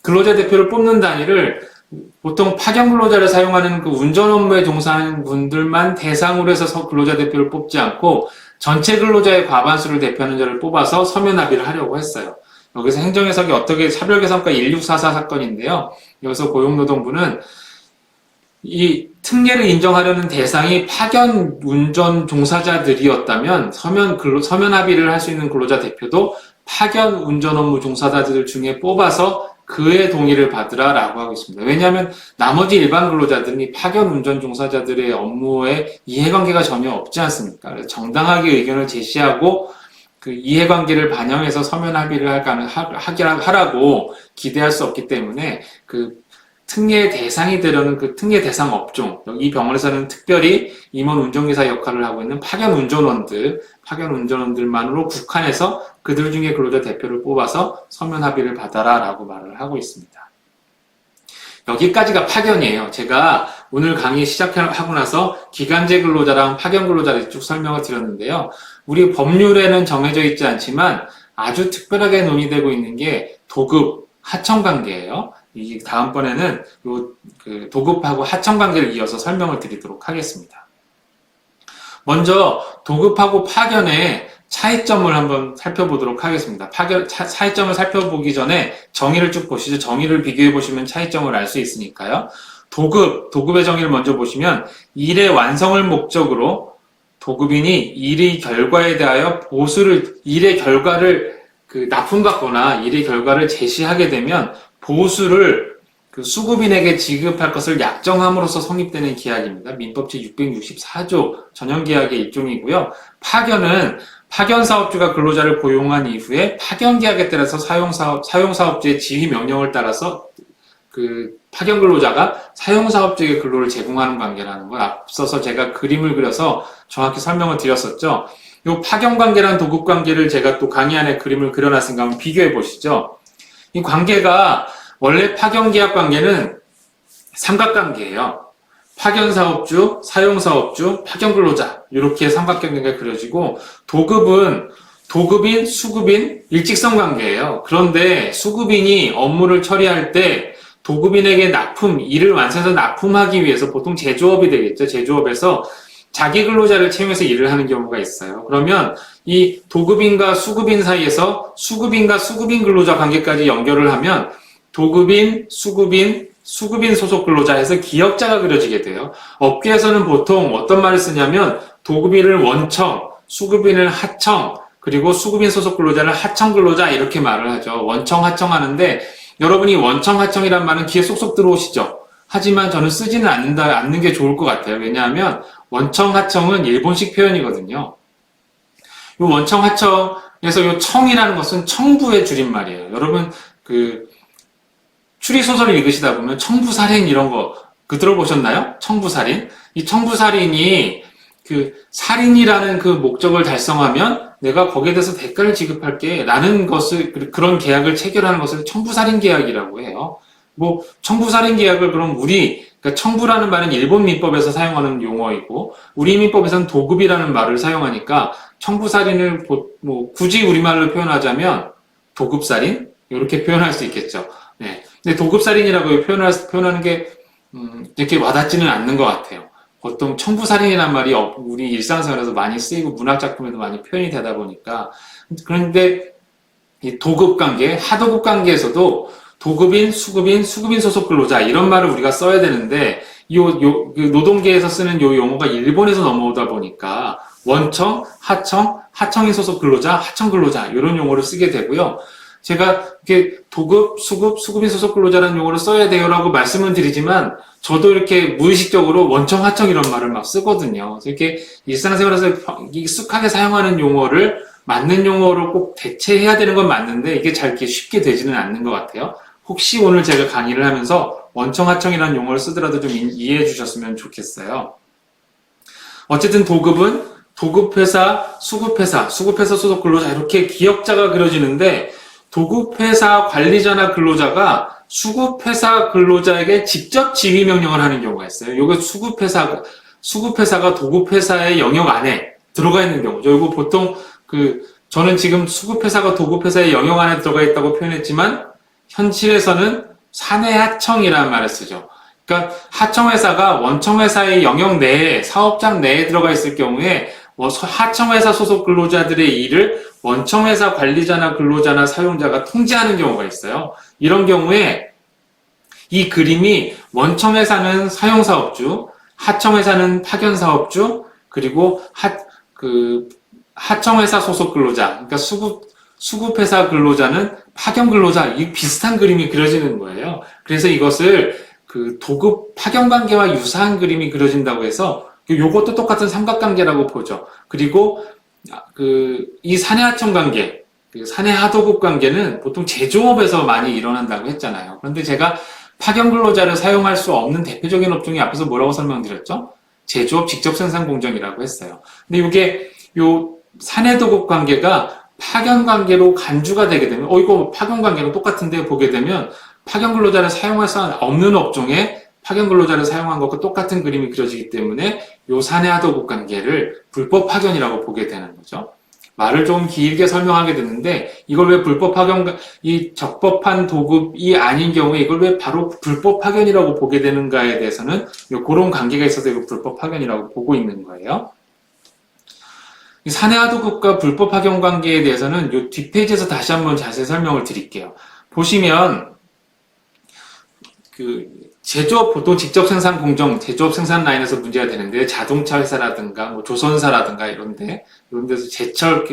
근로자 대표를 뽑는 단위를 보통 파견 근로자를 사용하는 그 운전 업무에 종사하는 분들만 대상으로 해서 근로자 대표를 뽑지 않고 전체 근로자의 과반수를 대표하는 자를 뽑아서 서면 합의를 하려고 했어요. 여기서 행정해석이 어떻게 차별개선과 1644 사건인데요. 여기서 고용노동부는 이 특례를 인정하려는 대상이 파견 운전 종사자들이었다면 서면 합의를 할 수 있는 근로자 대표도 파견 운전 업무 종사자들 중에 뽑아서 그의 동의를 받으라라고 하고 있습니다. 왜냐하면 나머지 일반 근로자들은 이 파견 운전 종사자들의 업무에 이해관계가 전혀 없지 않습니까? 그래서 정당하게 의견을 제시하고 그 이해관계를 반영해서 서면 합의를 하라고 기대할 수 없기 때문에 그 특례 대상이 되려는 그 특례 대상 업종, 이 병원에서는 특별히 임원 운전기사 역할을 하고 있는 파견 운전원들만으로 국한해서 그들 중에 근로자 대표를 뽑아서 서면 합의를 받아라라고 말을 하고 있습니다. 여기까지가 파견이에요. 제가 오늘 강의 시작하고 나서 기간제 근로자랑 파견 근로자를 쭉 설명을 드렸는데요. 우리 법률에는 정해져 있지 않지만 아주 특별하게 논의되고 있는 게 도급, 하청 관계예요. 이 다음번에는 도급하고 하청 관계를 이어서 설명을 드리도록 하겠습니다. 먼저 도급하고 파견의 차이점을 한번 살펴보도록 하겠습니다. 차이점을 살펴보기 전에 정의를 쭉 보시죠. 정의를 비교해 보시면 차이점을 알 수 있으니까요. 도급의 정의를 먼저 보시면 일의 완성을 목적으로 도급인이 일의 결과에 대하여 일의 결과를 납품받거나 일의 결과를 제시하게 되면 보수를 수급인에게 지급할 것을 약정함으로써 성립되는 계약입니다. 민법 제664조 전형계약의 일종이고요. 파견은 파견사업주가 근로자를 고용한 이후에 파견계약에 따라서 사용사업주의 지휘 명령을 따라서 파견 근로자가 사용사업 쪽에 근로를 제공하는 관계라는 걸 앞서서 제가 그림을 그려서 정확히 설명을 드렸었죠. 이 파견 관계랑 도급 관계를 제가 또 강의 안에 그림을 그려놨으니까 한번 비교해 보시죠. 이 관계가 원래 파견 계약 관계는 삼각관계예요. 파견 사업주, 사용 사업주, 파견 근로자 이렇게 삼각관계가 그려지고 도급은 도급인, 수급인, 일직선 관계예요. 그런데 수급인이 업무를 처리할 때 도급인에게 일을 완성해서 납품하기 위해서 보통 제조업이 되겠죠. 제조업에서 자기 근로자를 채용해서 일을 하는 경우가 있어요. 그러면 이 도급인과 수급인 사이에서 수급인과 수급인 근로자 관계까지 연결을 하면 도급인, 수급인 소속 근로자 해서 기역자가 그려지게 돼요. 업계에서는 보통 어떤 말을 쓰냐면 도급인을 원청, 수급인을 하청, 그리고 수급인 소속 근로자를 하청 근로자 이렇게 말을 하죠. 원청, 하청 하는데 여러분이 원청, 하청이란 말은 귀에 쏙쏙 들어오시죠. 하지만 저는 쓰지는 않는 게 좋을 것 같아요. 왜냐하면 원청, 하청은 일본식 표현이거든요. 이 원청, 하청에서 이 청이라는 것은 청부의 줄임말이에요. 여러분 추리소설을 읽으시다 보면 청부살인 이런 거 들어보셨나요? 청부살인? 이 청부살인이 살인이라는 목적을 달성하면 내가 거기에 대해서 대가를 지급할게 라는 것을, 그런 계약을 체결하는 것을 청부살인 계약이라고 해요. 청부살인 계약을 그럼 그러니까 청부라는 말은 일본 민법에서 사용하는 용어이고, 우리 민법에서는 도급이라는 말을 사용하니까, 청부살인을 굳이 우리말로 표현하자면, 도급살인? 이렇게 표현할 수 있겠죠. 네. 근데 도급살인이라고 표현하는 게, 이렇게 와닿지는 않는 것 같아요. 보통 청부살인이란 말이 우리 일상생활에서 많이 쓰이고 문학작품에도 많이 표현이 되다 보니까. 그런데 이 도급관계, 하도급 관계에서도 도급인, 수급인 소속 근로자 이런 말을 우리가 써야 되는데 노동계에서 쓰는 요 용어가 일본에서 넘어오다 보니까 원청, 하청인 소속 근로자, 하청 근로자 이런 용어를 쓰게 되고요. 제가 이렇게 도급, 수급인 소속 근로자라는 용어를 써야 돼요라고 말씀을 드리지만 저도 이렇게 무의식적으로 원청, 하청 이런 말을 막 쓰거든요. 그래서 이렇게 일상생활에서 익숙하게 사용하는 용어를 맞는 용어로 꼭 대체해야 되는 건 맞는데 이게 잘 이렇게 쉽게 되지는 않는 것 같아요. 혹시 오늘 제가 강의를 하면서 원청, 하청이라는 용어를 쓰더라도 좀 이해해 주셨으면 좋겠어요. 어쨌든 도급은 도급회사, 수급회사 소속 근로자 이렇게 기역자가 그려지는데 도급회사 관리자나 근로자가 수급회사 근로자에게 직접 지휘 명령을 하는 경우가 있어요. 요거 수급회사가 도급회사의 영역 안에 들어가 있는 경우죠. 요거 보통 저는 지금 수급회사가 도급회사의 영역 안에 들어가 있다고 표현했지만 현실에서는 사내하청이라는 말을 쓰죠. 그러니까 하청회사가 원청회사의 영역 내에, 사업장 내에 들어가 있을 경우에 하청회사 소속 근로자들의 일을 원청회사 관리자나 근로자나 사용자가 통제하는 경우가 있어요. 이런 경우에 이 그림이 원청회사는 사용사업주, 하청회사는 파견사업주, 그리고 하청회사 소속 근로자, 그러니까 수급회사 근로자는 파견 근로자, 이 비슷한 그림이 그려지는 거예요. 그래서 이것을 도급 파견 관계와 유사한 그림이 그려진다고 해서 요것도 똑같은 삼각관계라고 보죠. 그리고 이 사내하청 관계, 사내하도급 관계는 보통 제조업에서 많이 일어난다고 했잖아요. 그런데 제가 파견 근로자를 사용할 수 없는 대표적인 업종이 앞에서 뭐라고 설명드렸죠? 제조업 직접 생산 공정이라고 했어요. 근데 이게 사내도급 관계가 파견 관계로 간주가 되게 되면 이거 파견 관계랑 똑같은데 보게 되면 파견 근로자를 사용할 수 없는 업종에 파견 근로자를 사용한 것과 똑같은 그림이 그려지기 때문에 요 사내하도급 관계를 불법 파견이라고 보게 되는 거죠. 말을 좀 길게 설명하게 됐는데 이걸 왜 불법 파견, 이 적법한 도급이 아닌 경우에 이걸 왜 바로 불법 파견이라고 보게 되는가에 대해서는 그런 관계가 있어서 이거 불법 파견이라고 보고 있는 거예요. 이 사내하도급과 불법 파견 관계에 대해서는 이 뒷페이지에서 다시 한번 자세히 설명을 드릴게요. 보시면 제조업 보통 직접 생산 공정, 제조업 생산 라인에서 문제가 되는데 자동차 회사라든가 조선사라든가 이런 데서 제철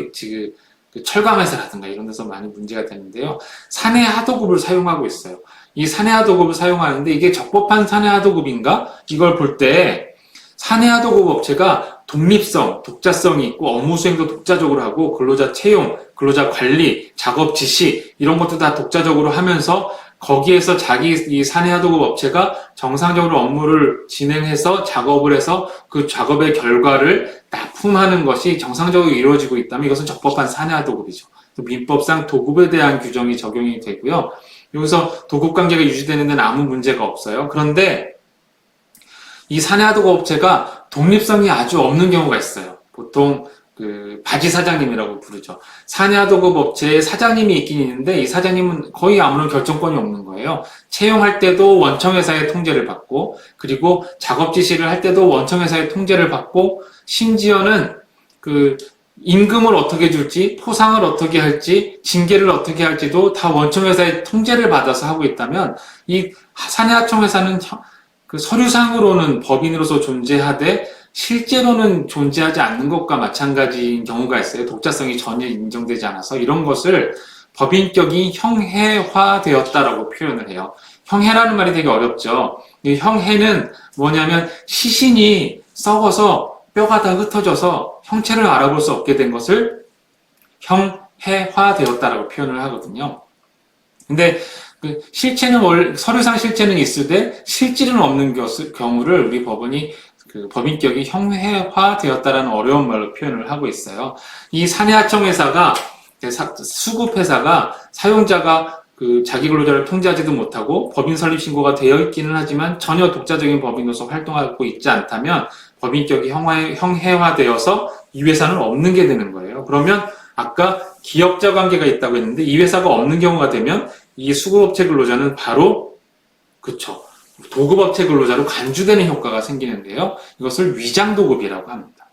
철강 회사라든가 이런 데서 많이 문제가 되는데요. 사내 하도급을 사용하고 있어요. 이 사내 하도급을 사용하는데 이게 적법한 사내 하도급인가? 이걸 볼 때 사내 하도급 업체가 독립성, 독자성이 있고 업무 수행도 독자적으로 하고 근로자 채용, 근로자 관리, 작업 지시 이런 것도 다 독자적으로 하면서 거기에서 자기 이 사내하도급 업체가 정상적으로 업무를 진행해서 작업을 해서 그 작업의 결과를 납품하는 것이 정상적으로 이루어지고 있다면 이것은 적법한 사내하도급이죠. 민법상 도급에 대한 규정이 적용이 되고요. 여기서 도급 관계가 유지되는 데는 아무 문제가 없어요. 그런데 이 사내하도급 업체가 독립성이 아주 없는 경우가 있어요. 보통 그 바지 사장님이라고 부르죠. 사내하도급 업체에 사장님이 있긴 있는데 이 사장님은 거의 아무런 결정권이 없는 거예요. 채용할 때도 원청회사의 통제를 받고, 그리고 작업 지시를 할 때도 원청회사의 통제를 받고, 심지어는 그 임금을 어떻게 줄지, 포상을 어떻게 할지, 징계를 어떻게 할지도 다 원청회사의 통제를 받아서 하고 있다면, 이 사내하청회사는 그 서류상으로는 법인으로서 존재하되 실제로는 존재하지 않는 것과 마찬가지인 경우가 있어요. 독자성이 전혀 인정되지 않아서. 이런 것을 법인격이 형해화되었다라고 표현을 해요. 형해라는 말이 되게 어렵죠. 이 형해는 뭐냐면 시신이 썩어서 뼈가 다 흩어져서 형체를 알아볼 수 없게 된 것을 형해화되었다라고 표현을 하거든요. 근데 그 실체는 서류상 실체는 있으되 실질은 없는 경우를 우리 법원이 그 법인격이 형해화되었다라는 어려운 말로 표현을 하고 있어요. 이 사내하청회사가 수급회사가 사용자가 그 자기 근로자를 통제하지도 못하고 법인 설립 신고가 되어 있기는 하지만 전혀 독자적인 법인으로서 활동하고 있지 않다면 법인격이 형해화되어서 이 회사는 없는 게 되는 거예요. 그러면 아까 기업자 관계가 있다고 했는데 이 회사가 없는 경우가 되면 이 수급업체 근로자는 바로 도급업체 근로자로 간주되는 효과가 생기는데요. 이것을 위장도급이라고 합니다.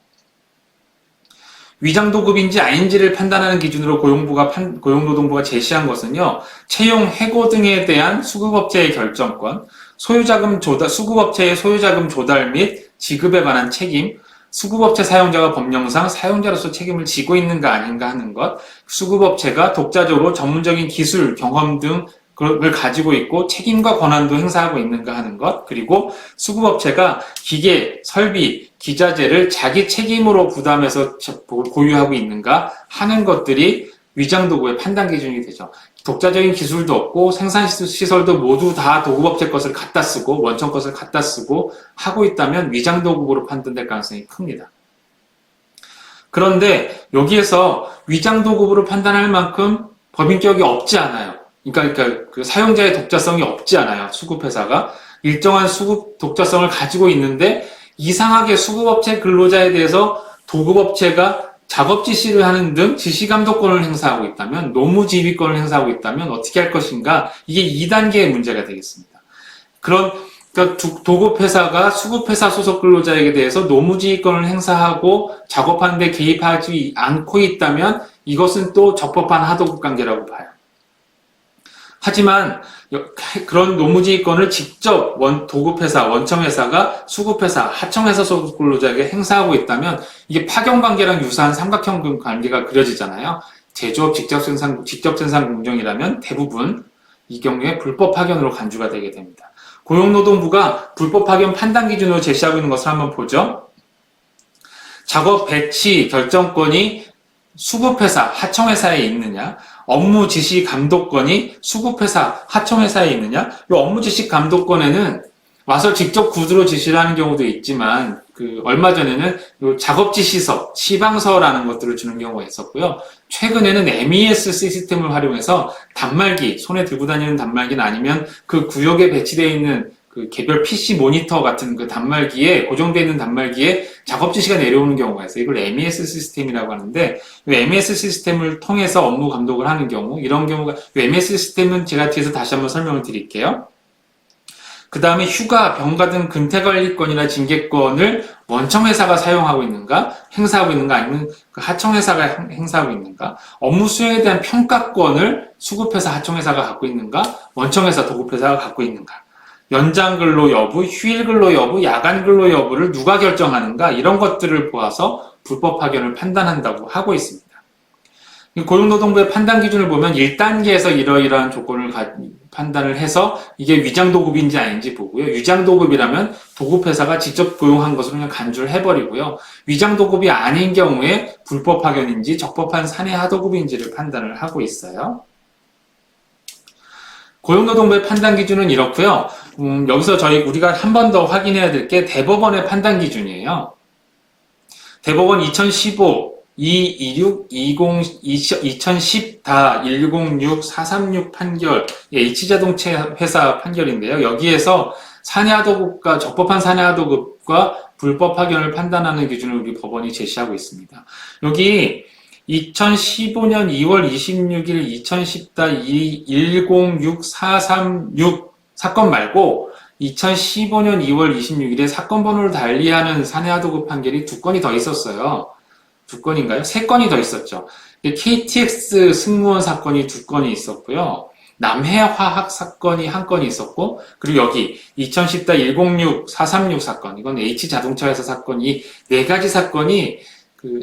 위장도급인지 아닌지를 판단하는 기준으로 고용노동부가 제시한 것은요, 채용, 해고 등에 대한 수급업체의 결정권, 수급업체의 소유자금 조달 및 지급에 관한 책임, 수급업체 사용자가 법령상 사용자로서 책임을 지고 있는가 아닌가 하는 것, 수급업체가 독자적으로 전문적인 기술, 경험 등을 가지고 있고 책임과 권한도 행사하고 있는가 하는 것, 그리고 수급업체가 기계, 설비, 기자재를 자기 책임으로 부담해서 보유하고 있는가 하는 것들이 위장도급의 판단 기준이 되죠. 독자적인 기술도 없고 생산시설도 모두 다 도급업체 것을 갖다 쓰고 원청 것을 갖다 쓰고 하고 있다면 위장도급으로 판단될 가능성이 큽니다. 그런데 여기에서 위장도급으로 판단할 만큼 법인격이 없지 않아요. 그러니까 그 사용자의 독자성이 없지 않아요. 수급회사가 일정한 수급 독자성을 가지고 있는데 이상하게 수급업체 근로자에 대해서 도급업체가 작업 지시를 하는 등 지시감독권을 행사하고 있다면, 노무지휘권을 행사하고 있다면 어떻게 할 것인가? 이게 2단계의 문제가 되겠습니다. 그러니까 도급회사가 수급회사 소속 근로자에게 대해서 노무지휘권을 행사하고 작업하는 데 개입하지 않고 있다면 이것은 또 적법한 하도급 관계라고 봐요. 하지만 그런 노무지휘권을 직접 도급회사, 원청회사가 수급회사, 하청회사 소속 근로자에게 행사하고 있다면 이게 파견관계랑 유사한 삼각형 관계가 그려지잖아요. 제조업 직접 생산 공정이라면 대부분 이 경우에 불법 파견으로 간주가 되게 됩니다. 고용노동부가 불법 파견 판단 기준으로 제시하고 있는 것을 한번 보죠. 작업 배치 결정권이 수급회사, 하청회사에 있느냐, 업무 지시 감독권이 수급회사, 하청회사에 있느냐. 이 업무 지시 감독권에는 와서 직접 구두로 지시를 하는 경우도 있지만 얼마 전에는 요 작업 지시서, 시방서라는 것들을 주는 경우가 있었고요. 최근에는 MES 시스템을 활용해서 단말기, 손에 들고 다니는 단말기는 아니면 그 구역에 배치되어 있는 그 개별 PC 모니터 같은 그 단말기에 고정되어 있는 단말기에 작업 지시가 내려오는 경우가 있어요. 이걸 MES 시스템이라고 하는데 이 MES 시스템을 통해서 업무 감독을 하는 경우, 이런 경우가 MES 시스템은 제가 뒤에서 다시 한번 설명을 드릴게요. 그 다음에 휴가, 병가 등 근태관리권이나 징계권을 원청회사가 사용하고 있는가, 행사하고 있는가, 아니면 그 하청회사가 행사하고 있는가, 업무 수행에 대한 평가권을 수급회사, 하청회사가 갖고 있는가, 원청회사, 도급회사가 갖고 있는가, 연장 근로 여부, 휴일 근로 여부, 야간 근로 여부를 누가 결정하는가, 이런 것들을 보아서 불법 파견을 판단한다고 하고 있습니다. 고용노동부의 판단 기준을 보면 1단계에서 이러이러한 조건을 판단을 해서 이게 위장도급인지 아닌지 보고요. 위장도급이라면 도급회사가 직접 고용한 것으로 그냥 간주를 해버리고요. 위장도급이 아닌 경우에 불법 파견인지 적법한 사내 하도급인지를 판단을 하고 있어요. 고용노동부의 판단 기준은 이렇고요. 여기서 우리가 한 번 더 확인해야 될 게 대법원의 판단 기준이에요. 대법원 2015 226 2010 106 436 판결, H자동차 회사 판결인데요. 여기에서 사내하도급과 적법한 사내하도급과 불법 파견을 판단하는 기준을 우리 법원이 제시하고 있습니다. 여기 2015년 2월 26일 2010 106 436 사건 말고 2015년 2월 26일에 사건 번호를 달리하는 사내하도급 판결이 2건이 더 있었어요. 2건인가요? 3건이 더 있었죠. KTX 승무원 사건이 2건이 있었고요. 남해화학 사건이 1건이 있었고, 그리고 여기 2010 106 436 사건, 이건 H자동차 회사 사건이 4가지 사건이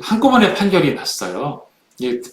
한꺼번에 판결이 났어요.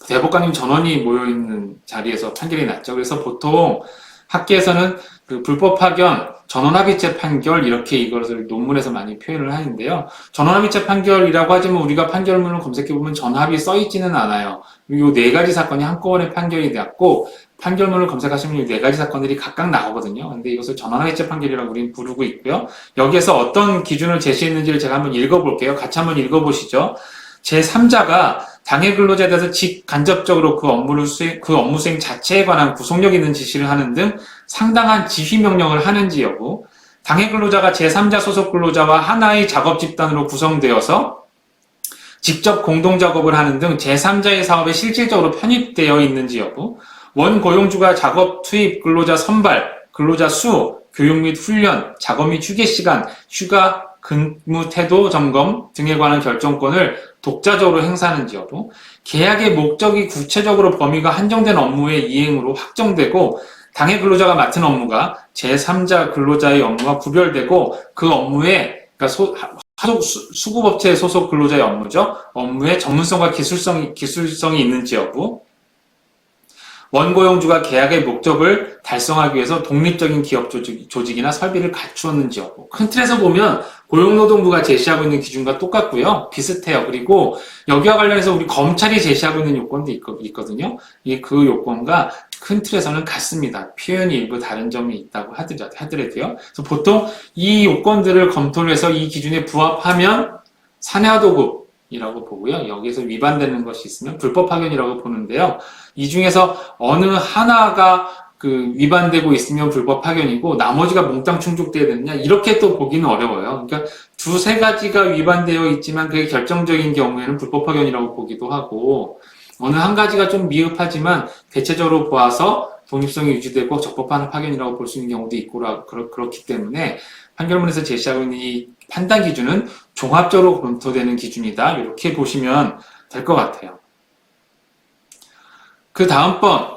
대법관님 전원이 모여있는 자리에서 판결이 났죠. 그래서 보통 학계에서는 불법 파견, 전원합의체 판결, 이렇게 이것을 논문에서 많이 표현을 하는데요. 전원합의체 판결이라고 하지만 우리가 판결문을 검색해보면 전합이 써있지는 않아요. 이 4가지 사건이 한꺼번에 판결이 되었고, 판결문을 검색하시면 이 4가지 사건들이 각각 나오거든요. 근데 이것을 전원합의체 판결이라고 우리는 부르고 있고요. 여기에서 어떤 기준을 제시했는지를 제가 한번 읽어볼게요. 같이 한번 읽어보시죠. 제3자가 당해 근로자에 대해서 직간접적으로 그 업무 수행 자체에 관한 구속력 있는 지시를 하는 등 상당한 지휘 명령을 하는지 여부, 당해 근로자가 제3자 소속 근로자와 하나의 작업 집단으로 구성되어서 직접 공동 작업을 하는 등 제3자의 사업에 실질적으로 편입되어 있는지 여부, 원 고용주가 작업 투입, 근로자 선발, 근로자 수, 교육 및 훈련, 작업 및 휴게 시간, 휴가, 근무 태도 점검 등에 관한 결정권을 독자적으로 행사하는지 여부, 계약의 목적이 구체적으로 범위가 한정된 업무의 이행으로 확정되고 당해 근로자가 맡은 업무가 제3자 근로자의 업무와 구별되고 그 업무에, 그러니까 수급업체 소속 근로자의 업무죠. 업무에 전문성과 기술성이 있는지 여부, 원고용주가 계약의 목적을 달성하기 위해서 독립적인 기업 조직이나 설비를 갖추었는지 여부. 큰 틀에서 보면 고용노동부가 제시하고 있는 기준과 똑같고요. 비슷해요. 그리고 여기와 관련해서 우리 검찰이 제시하고 있는 요건도 있거든요. 그 요건과 큰 틀에서는 같습니다. 표현이 일부 다른 점이 있다고 하더라도요. 그래서 보통 이 요건들을 검토를 해서 이 기준에 부합하면 사내하도급 이라고 보고요. 여기에서 위반되는 것이 있으면 불법 파견이라고 보는데요. 이 중에서 어느 하나가 위반되고 있으면 불법 파견이고 나머지가 몽땅 충족돼야 되느냐, 이렇게 또 보기는 어려워요. 그러니까 2-3가지가 위반되어 있지만 그게 결정적인 경우에는 불법 파견이라고 보기도 하고, 어느 한 가지가 좀 미흡하지만 대체적으로 보아서 독립성이 유지되고 적법한 파견이라고 볼 수 있는 경우도 있고 그렇기 때문에 판결문에서 제시하고 있는 이 판단 기준은 종합적으로 검토되는 기준이다, 이렇게 보시면 될 것 같아요. 그 다음번,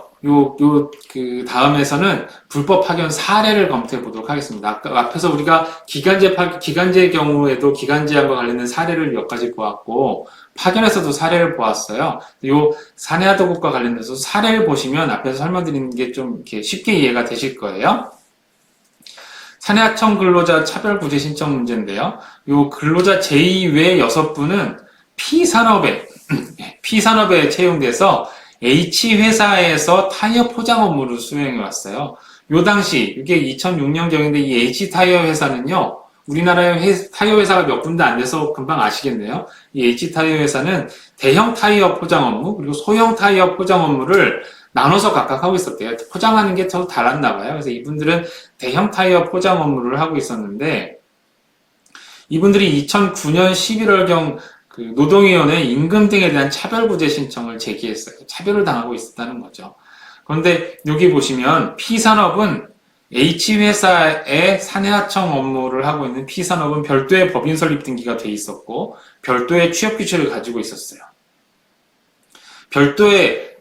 그 다음에서는 불법 파견 사례를 검토해 보도록 하겠습니다. 앞에서 우리가 기간제의 경우에도 기간제한과 관련된 사례를 몇 가지 보았고, 파견에서도 사례를 보았어요. 요 사내하도급과 관련돼서 사례를 보시면 앞에서 설명드리는 게 좀 이렇게 쉽게 이해가 되실 거예요. 사내하청 근로자 차별구제 신청 문제인데요. 요 근로자 제2 외 6분은 P산업에 채용돼서 H회사에서 타이어 포장 업무를 수행해 왔어요. 요 당시, 이게 2006년경인데 이 H타이어 회사는요, 우리나라의 타이어 회사가 몇 군데 안 돼서 금방 아시겠네요. 이 H타이어 회사는 대형 타이어 포장 업무, 그리고 소형 타이어 포장 업무를 나눠서 각각 하고 있었대요. 포장하는 게 더 달랐나 봐요. 그래서 이분들은 대형 타이어 포장 업무를 하고 있었는데, 이분들이 2009년 11월경 노동위원회 임금 등에 대한 차별구제 신청을 제기했어요. 차별을 당하고 있었다는 거죠. 그런데 여기 보시면 P산업은 H회사의 사내하청 업무를 하고 있는 P산업은 별도의 법인 설립 등기가 돼 있었고 별도의 취업 규칙을 가지고 있었어요. 별도의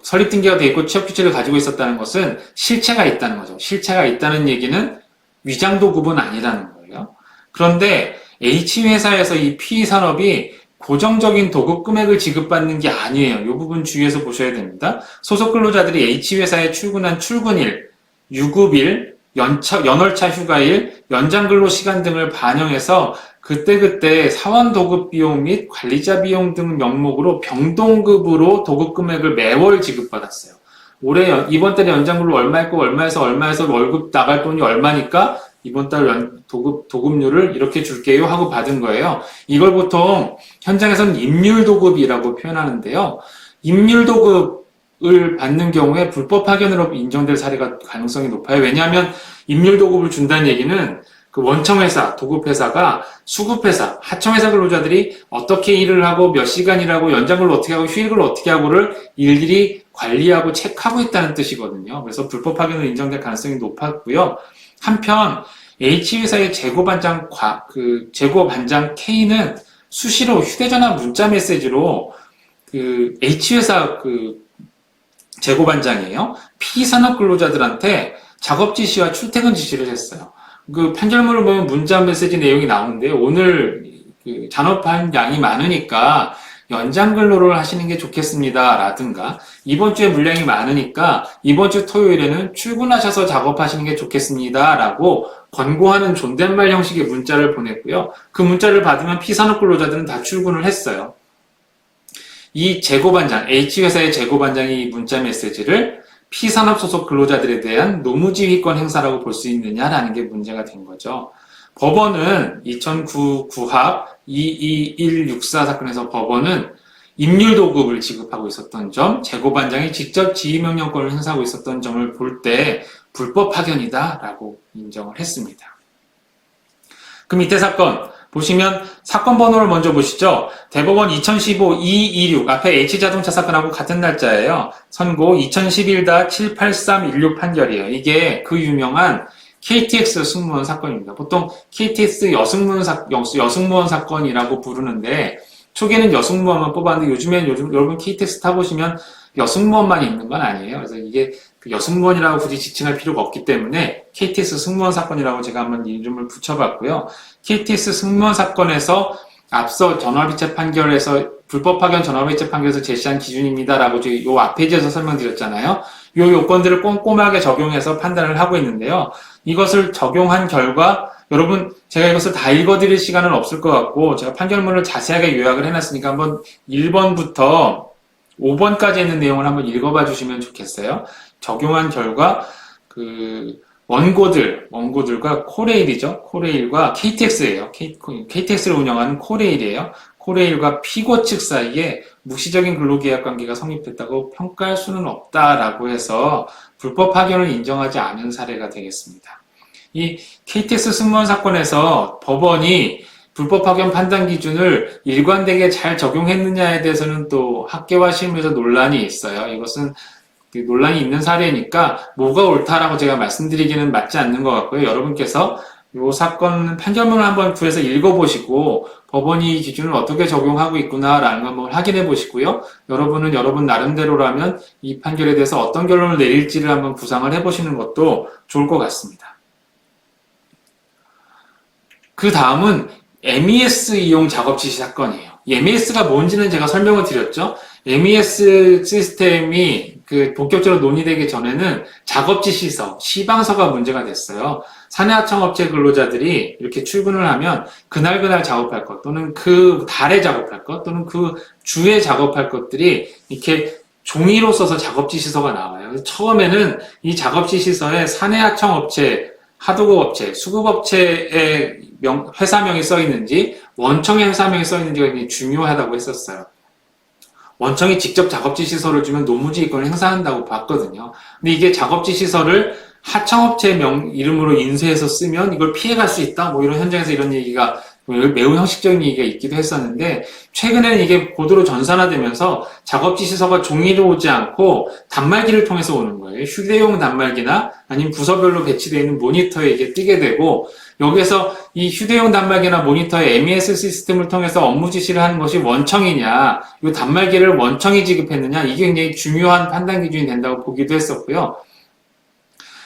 설립 등기가 돼 있고 취업 규칙을 가지고 있었다는 것은 실체가 있다는 거죠. 실체가 있다는 얘기는 위장도급은 아니라는 거예요. 그런데 H회사에서 이 P산업이 고정적인 도급 금액을 지급받는 게 아니에요. 이 부분 주의해서 보셔야 됩니다. 소속 근로자들이 H회사에 출근한 출근일, 유급일, 연월차 휴가일, 연장 근로 시간 등을 반영해서 그때그때 사원 도급 비용 및 관리자 비용 등 명목으로 병동급으로 도급 금액을 매월 지급받았어요. 이번 달에 연장근로 얼마였고 얼마에서 얼마에서 월급 나갈 돈이 얼마니까 이번 달 도급료를 이렇게 줄게요 하고 받은 거예요. 이걸 보통 현장에서는 임률도급이라고 표현하는데요. 임률도급을 받는 경우에 불법 파견으로 인정될 사례가 가능성이 높아요. 왜냐하면 임률도급을 준다는 얘기는 그 원청회사, 도급회사가 수급회사, 하청회사 근로자들이 어떻게 일을 하고 몇 시간 일하고 연장근로 어떻게 하고 휴일을 어떻게 하고를 일일이 관리하고 체크하고 있다는 뜻이거든요. 그래서 불법 파견으로 인정될 가능성이 높았고요. 한편 H회사의 재고반장 K는 수시로 휴대전화 문자 메시지로 그 H회사 재고반장이에요. 피산업 근로자들한테 작업 지시와 출퇴근 지시를 했어요. 그 판결문을 보면 문자 메시지 내용이 나오는데 오늘 잔업한 양이 많으니까 연장 근로를 하시는 게 좋겠습니다. 라든가 이번 주에 물량이 많으니까 이번 주 토요일에는 출근하셔서 작업하시는 게 좋겠습니다. 라고 권고하는 존댓말 형식의 문자를 보냈고요. 그 문자를 받으면 피산업 근로자들은 다 출근을 했어요. 이 재고반장, H회사의 재고반장이 이 문자 메시지를 피산업 소속 근로자들에 대한 노무지휘권 행사라고 볼 수 있느냐라는 게 문제가 된 거죠. 법원은 2009 구합 22164 사건에서 법원은 임률도급을 지급하고 있었던 점, 재고반장이 직접 지휘명령권을 행사하고 있었던 점을 볼 때 불법 파견이다라고 인정을 했습니다. 그 밑에 사건 보시면 사건 번호를 먼저 보시죠. 대법원 2015-226 앞에 H자동차 사건하고 같은 날짜예요. 선고 2011-78316 판결이에요. 이게 그 유명한 KTX 승무원 사건입니다. 보통 KTX 여승무원 사건이라고 부르는데 초기에는 여승무원만 뽑았는데 요즘엔 여러분 KTX 타보시면 여승무원만 있는 건 아니에요. 그래서 이게 여승무원이라고 굳이 지칭할 필요가 없기 때문에 KTX 승무원 사건이라고 제가 한번 이름을 붙여봤고요. KTX 승무원 사건에서 앞서 전화비체 판결에서 불법 파견 전화비체 판결에서 제시한 기준입니다라고 요 앞페이지에서 설명드렸잖아요. 요 요건들을 꼼꼼하게 적용해서 판단을 하고 있는데요. 이것을 적용한 결과 여러분 제가 이것을 다 읽어드릴 시간은 없을 것 같고 제가 판결문을 자세하게 요약을 해놨으니까 한번 1번부터 5번까지 있는 내용을 한번 읽어봐 주시면 좋겠어요. 적용한 결과 원고들과 코레일이죠. 코레일과 KTX예요. KTX를 운영하는 코레일이에요. 코레일과 피고 측 사이에 묵시적인 근로계약 관계가 성립됐다고 평가할 수는 없다라고 해서 불법 파견을 인정하지 않은 사례가 되겠습니다. 이 KTX 승무원 사건에서 법원이 불법 파견 판단 기준을 일관되게 잘 적용했느냐에 대해서는 또 학계와 실무에서 논란이 있어요. 이것은 논란이 있는 사례니까 뭐가 옳다라고 제가 말씀드리기는 맞지 않는 것 같고요. 여러분께서 이 사건 판결문을 한번 구해서 읽어보시고 법원이 이 기준을 어떻게 적용하고 있구나라는 걸 한번 확인해 보시고요. 여러분은 여러분 나름대로라면 이 판결에 대해서 어떤 결론을 내릴지를 한번 구상을 해보시는 것도 좋을 것 같습니다. 그 다음은 MES 이용 작업 지시 사건이에요. MES가 뭔지는 제가 설명을 드렸죠. MES 시스템이 본격적으로 논의되기 전에는 작업지시서, 시방서가 문제가 됐어요. 사내하청업체 근로자들이 이렇게 출근을 하면 그날 작업할 것 또는 그 달에 작업할 것 또는 그 주에 작업할 것들이 이렇게 종이로 써서 작업지시서가 나와요. 그래서 처음에는 이 작업지시서에 사내하청업체, 하도급업체, 수급업체의 회사명이 써 있는지 원청의 회사명이 써 있는지가 굉장히 중요하다고 했었어요. 원청이 직접 작업지시서를 주면 노무지휘권을 행사한다고 봤거든요. 근데 이게 작업지시서를 하청업체 이름으로 인쇄해서 쓰면 이걸 피해갈 수 있다. 뭐 이런 현장에서 이런 얘기가 매우 형식적인 얘기가 있기도 했었는데 최근에는 이게 고도로 전산화되면서 작업지시서가 종이로 오지 않고 단말기를 통해서 오는 거예요. 휴대용 단말기나 아니면 부서별로 배치되어 있는 모니터에 이게 뜨게 되고 여기에서 이 휴대용 단말기나 모니터의 MES 시스템을 통해서 업무 지시를 하는 것이 원청이냐, 이 단말기를 원청이 지급했느냐, 이게 굉장히 중요한 판단 기준이 된다고 보기도 했었고요.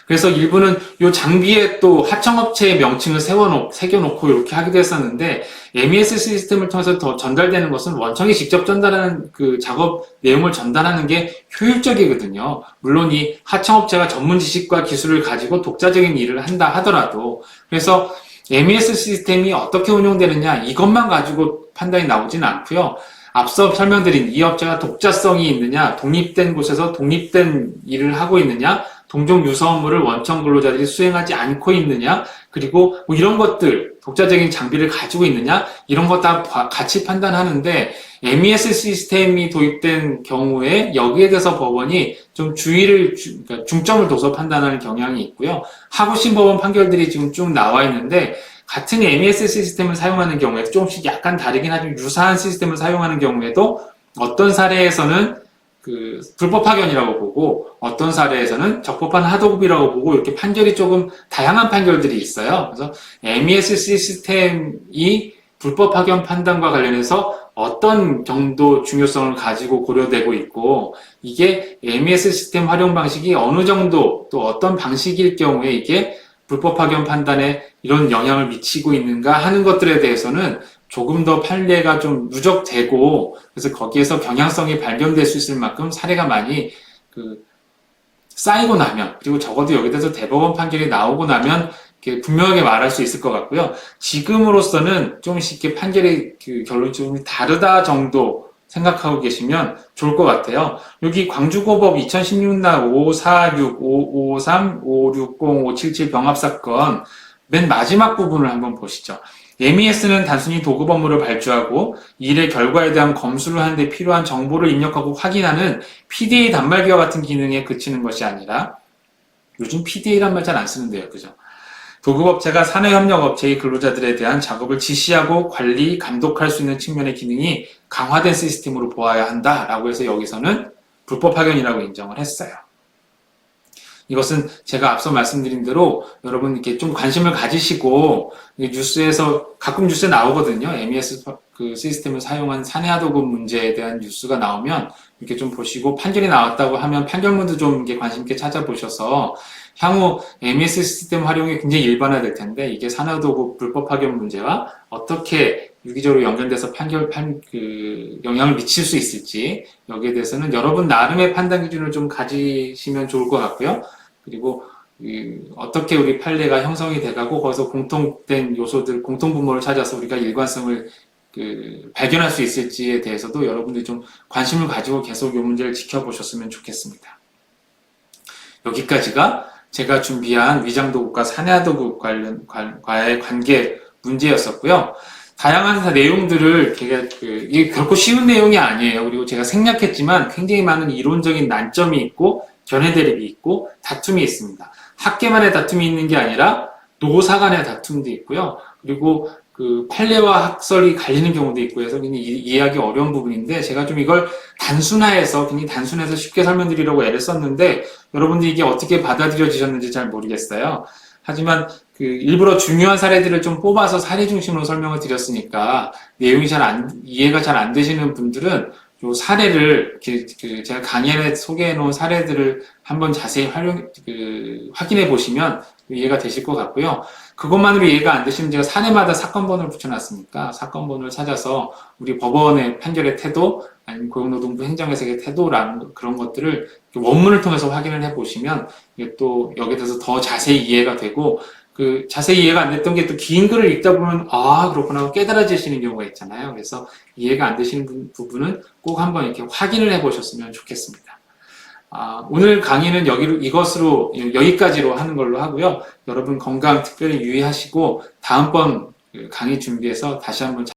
그래서 일부는 이 장비에 또 하청업체의 명칭을 새겨놓고 이렇게 하기도 했었는데, MES 시스템을 통해서 더 전달되는 것은 원청이 직접 전달하는 그 작업 내용을 전달하는 게 효율적이거든요. 물론 이 하청업체가 전문 지식과 기술을 가지고 독자적인 일을 한다 하더라도, 그래서 MES 시스템이 어떻게 운용되느냐, 이것만 가지고 판단이 나오지는 않고요. 앞서 설명드린 이 업체가 독자성이 있느냐, 독립된 곳에서 독립된 일을 하고 있느냐, 동종 유사 업무를 원청 근로자들이 수행하지 않고 있느냐, 그리고 뭐 이런 것들, 독자적인 장비를 가지고 있느냐, 이런 것 다 같이 판단하는데, MES 시스템이 도입된 경우에 여기에 대해서 법원이 좀 그러니까 중점을 둬서 판단하는 경향이 있고요. 하부심 법원 판결들이 지금 쭉 나와 있는데, 같은 MES 시스템을 사용하는 경우에도 조금씩 약간 다르긴 하지만 유사한 시스템을 사용하는 경우에도 어떤 사례에서는 불법 파견이라고 보고 어떤 사례에서는 적법한 하도급이라고 보고 이렇게 판결이 조금 다양한 판결들이 있어요. 그래서 MES 시스템이 불법 파견 판단과 관련해서 어떤 정도 중요성을 가지고 고려되고 있고 이게 MES 시스템 활용 방식이 어느 정도 또 어떤 방식일 경우에 이게 불법 파견 판단에 이런 영향을 미치고 있는가 하는 것들에 대해서는 조금 더 판례가 좀 누적되고 그래서 거기에서 경향성이 발견될 수 있을 만큼 사례가 많이 쌓이고 나면 그리고 적어도 여기 대해서 대법원 판결이 나오고 나면 분명하게 말할 수 있을 것 같고요. 지금으로서는 조금씩 이렇게 판결의 결론이 좀 다르다 정도 생각하고 계시면 좋을 것 같아요. 여기 광주고법 2016년 546, 553, 560, 577 병합사건 맨 마지막 부분을 한번 보시죠. MES는 단순히 도급 업무를 발주하고 이 일의 결과에 대한 검수를 하는 데 필요한 정보를 입력하고 확인하는 PDA 단말기와 같은 기능에 그치는 것이 아니라 요즘 PDA란 말 잘 안 쓰는데요. 그죠? 도급업체가 사내협력업체의 근로자들에 대한 작업을 지시하고 관리, 감독할 수 있는 측면의 기능이 강화된 시스템으로 보아야 한다라고 해서 여기서는 불법 파견이라고 인정을 했어요. 이것은 제가 앞서 말씀드린 대로 여러분 이렇게 좀 관심을 가지시고 뉴스에서 가끔 뉴스에 나오거든요. MES 시스템을 사용한 사내하도급 문제에 대한 뉴스가 나오면 이렇게 좀 보시고 판결이 나왔다고 하면 판결문도 좀 이렇게 관심 있게 찾아보셔서 향후 MES 시스템 활용이 굉장히 일반화될 텐데 이게 사내하도급 불법 파견 문제와 어떻게 유기적으로 연결돼서 영향을 미칠 수 있을지 여기에 대해서는 여러분 나름의 판단 기준을 좀 가지시면 좋을 것 같고요. 그리고 어떻게 우리 판례가 형성이 돼가고 거기서 공통된 요소들, 공통분모를 찾아서 우리가 일관성을 발견할 수 있을지에 대해서도 여러분들이 좀 관심을 가지고 계속 이 문제를 지켜보셨으면 좋겠습니다. 여기까지가 제가 준비한 위장도급과 사내하도급과의 관계 문제였었고요. 다양한 내용들을 이게 결코 쉬운 내용이 아니에요. 그리고 제가 생략했지만 굉장히 많은 이론적인 난점이 있고 견해 대립이 있고 다툼이 있습니다. 학계만의 다툼이 있는 게 아니라 노사 간의 다툼도 있고요. 그리고 판례와 학설이 갈리는 경우도 있고 해서 굉장히 이해하기 어려운 부분인데 제가 좀 이걸 굉장히 단순해서 쉽게 설명드리려고 애를 썼는데 여러분들이 이게 어떻게 받아들여지셨는지 잘 모르겠어요. 하지만 일부러 중요한 사례들을 좀 뽑아서 사례 중심으로 설명을 드렸으니까 내용이 이해가 잘 안 되시는 분들은 요 사례를 제가 강연에 소개해 놓은 사례들을 한번 자세히 확인해 보시면 이해가 되실 것 같고요. 그것만으로 이해가 안 되시면 제가 사례마다 사건 번호를 붙여놨으니까 사건 번호를 찾아서 우리 법원의 판결의 태도 아니면 고용노동부 행정해석의 태도라는 그런 것들을 원문을 통해서 확인을 해 보시면 이게 또 여기에 대해서 더 자세히 이해가 되고 자세히 이해가 안 됐던 게 또 긴 글을 읽다 보면 그렇구나 하고 깨달아지시는 경우가 있잖아요. 그래서 이해가 안 되시는 부분은 꼭 한번 이렇게 확인을 해 보셨으면 좋겠습니다. 오늘 강의는 여기까지로 하는 걸로 하고요. 여러분 건강 특별히 유의하시고 다음번 강의 준비해서 다시 한번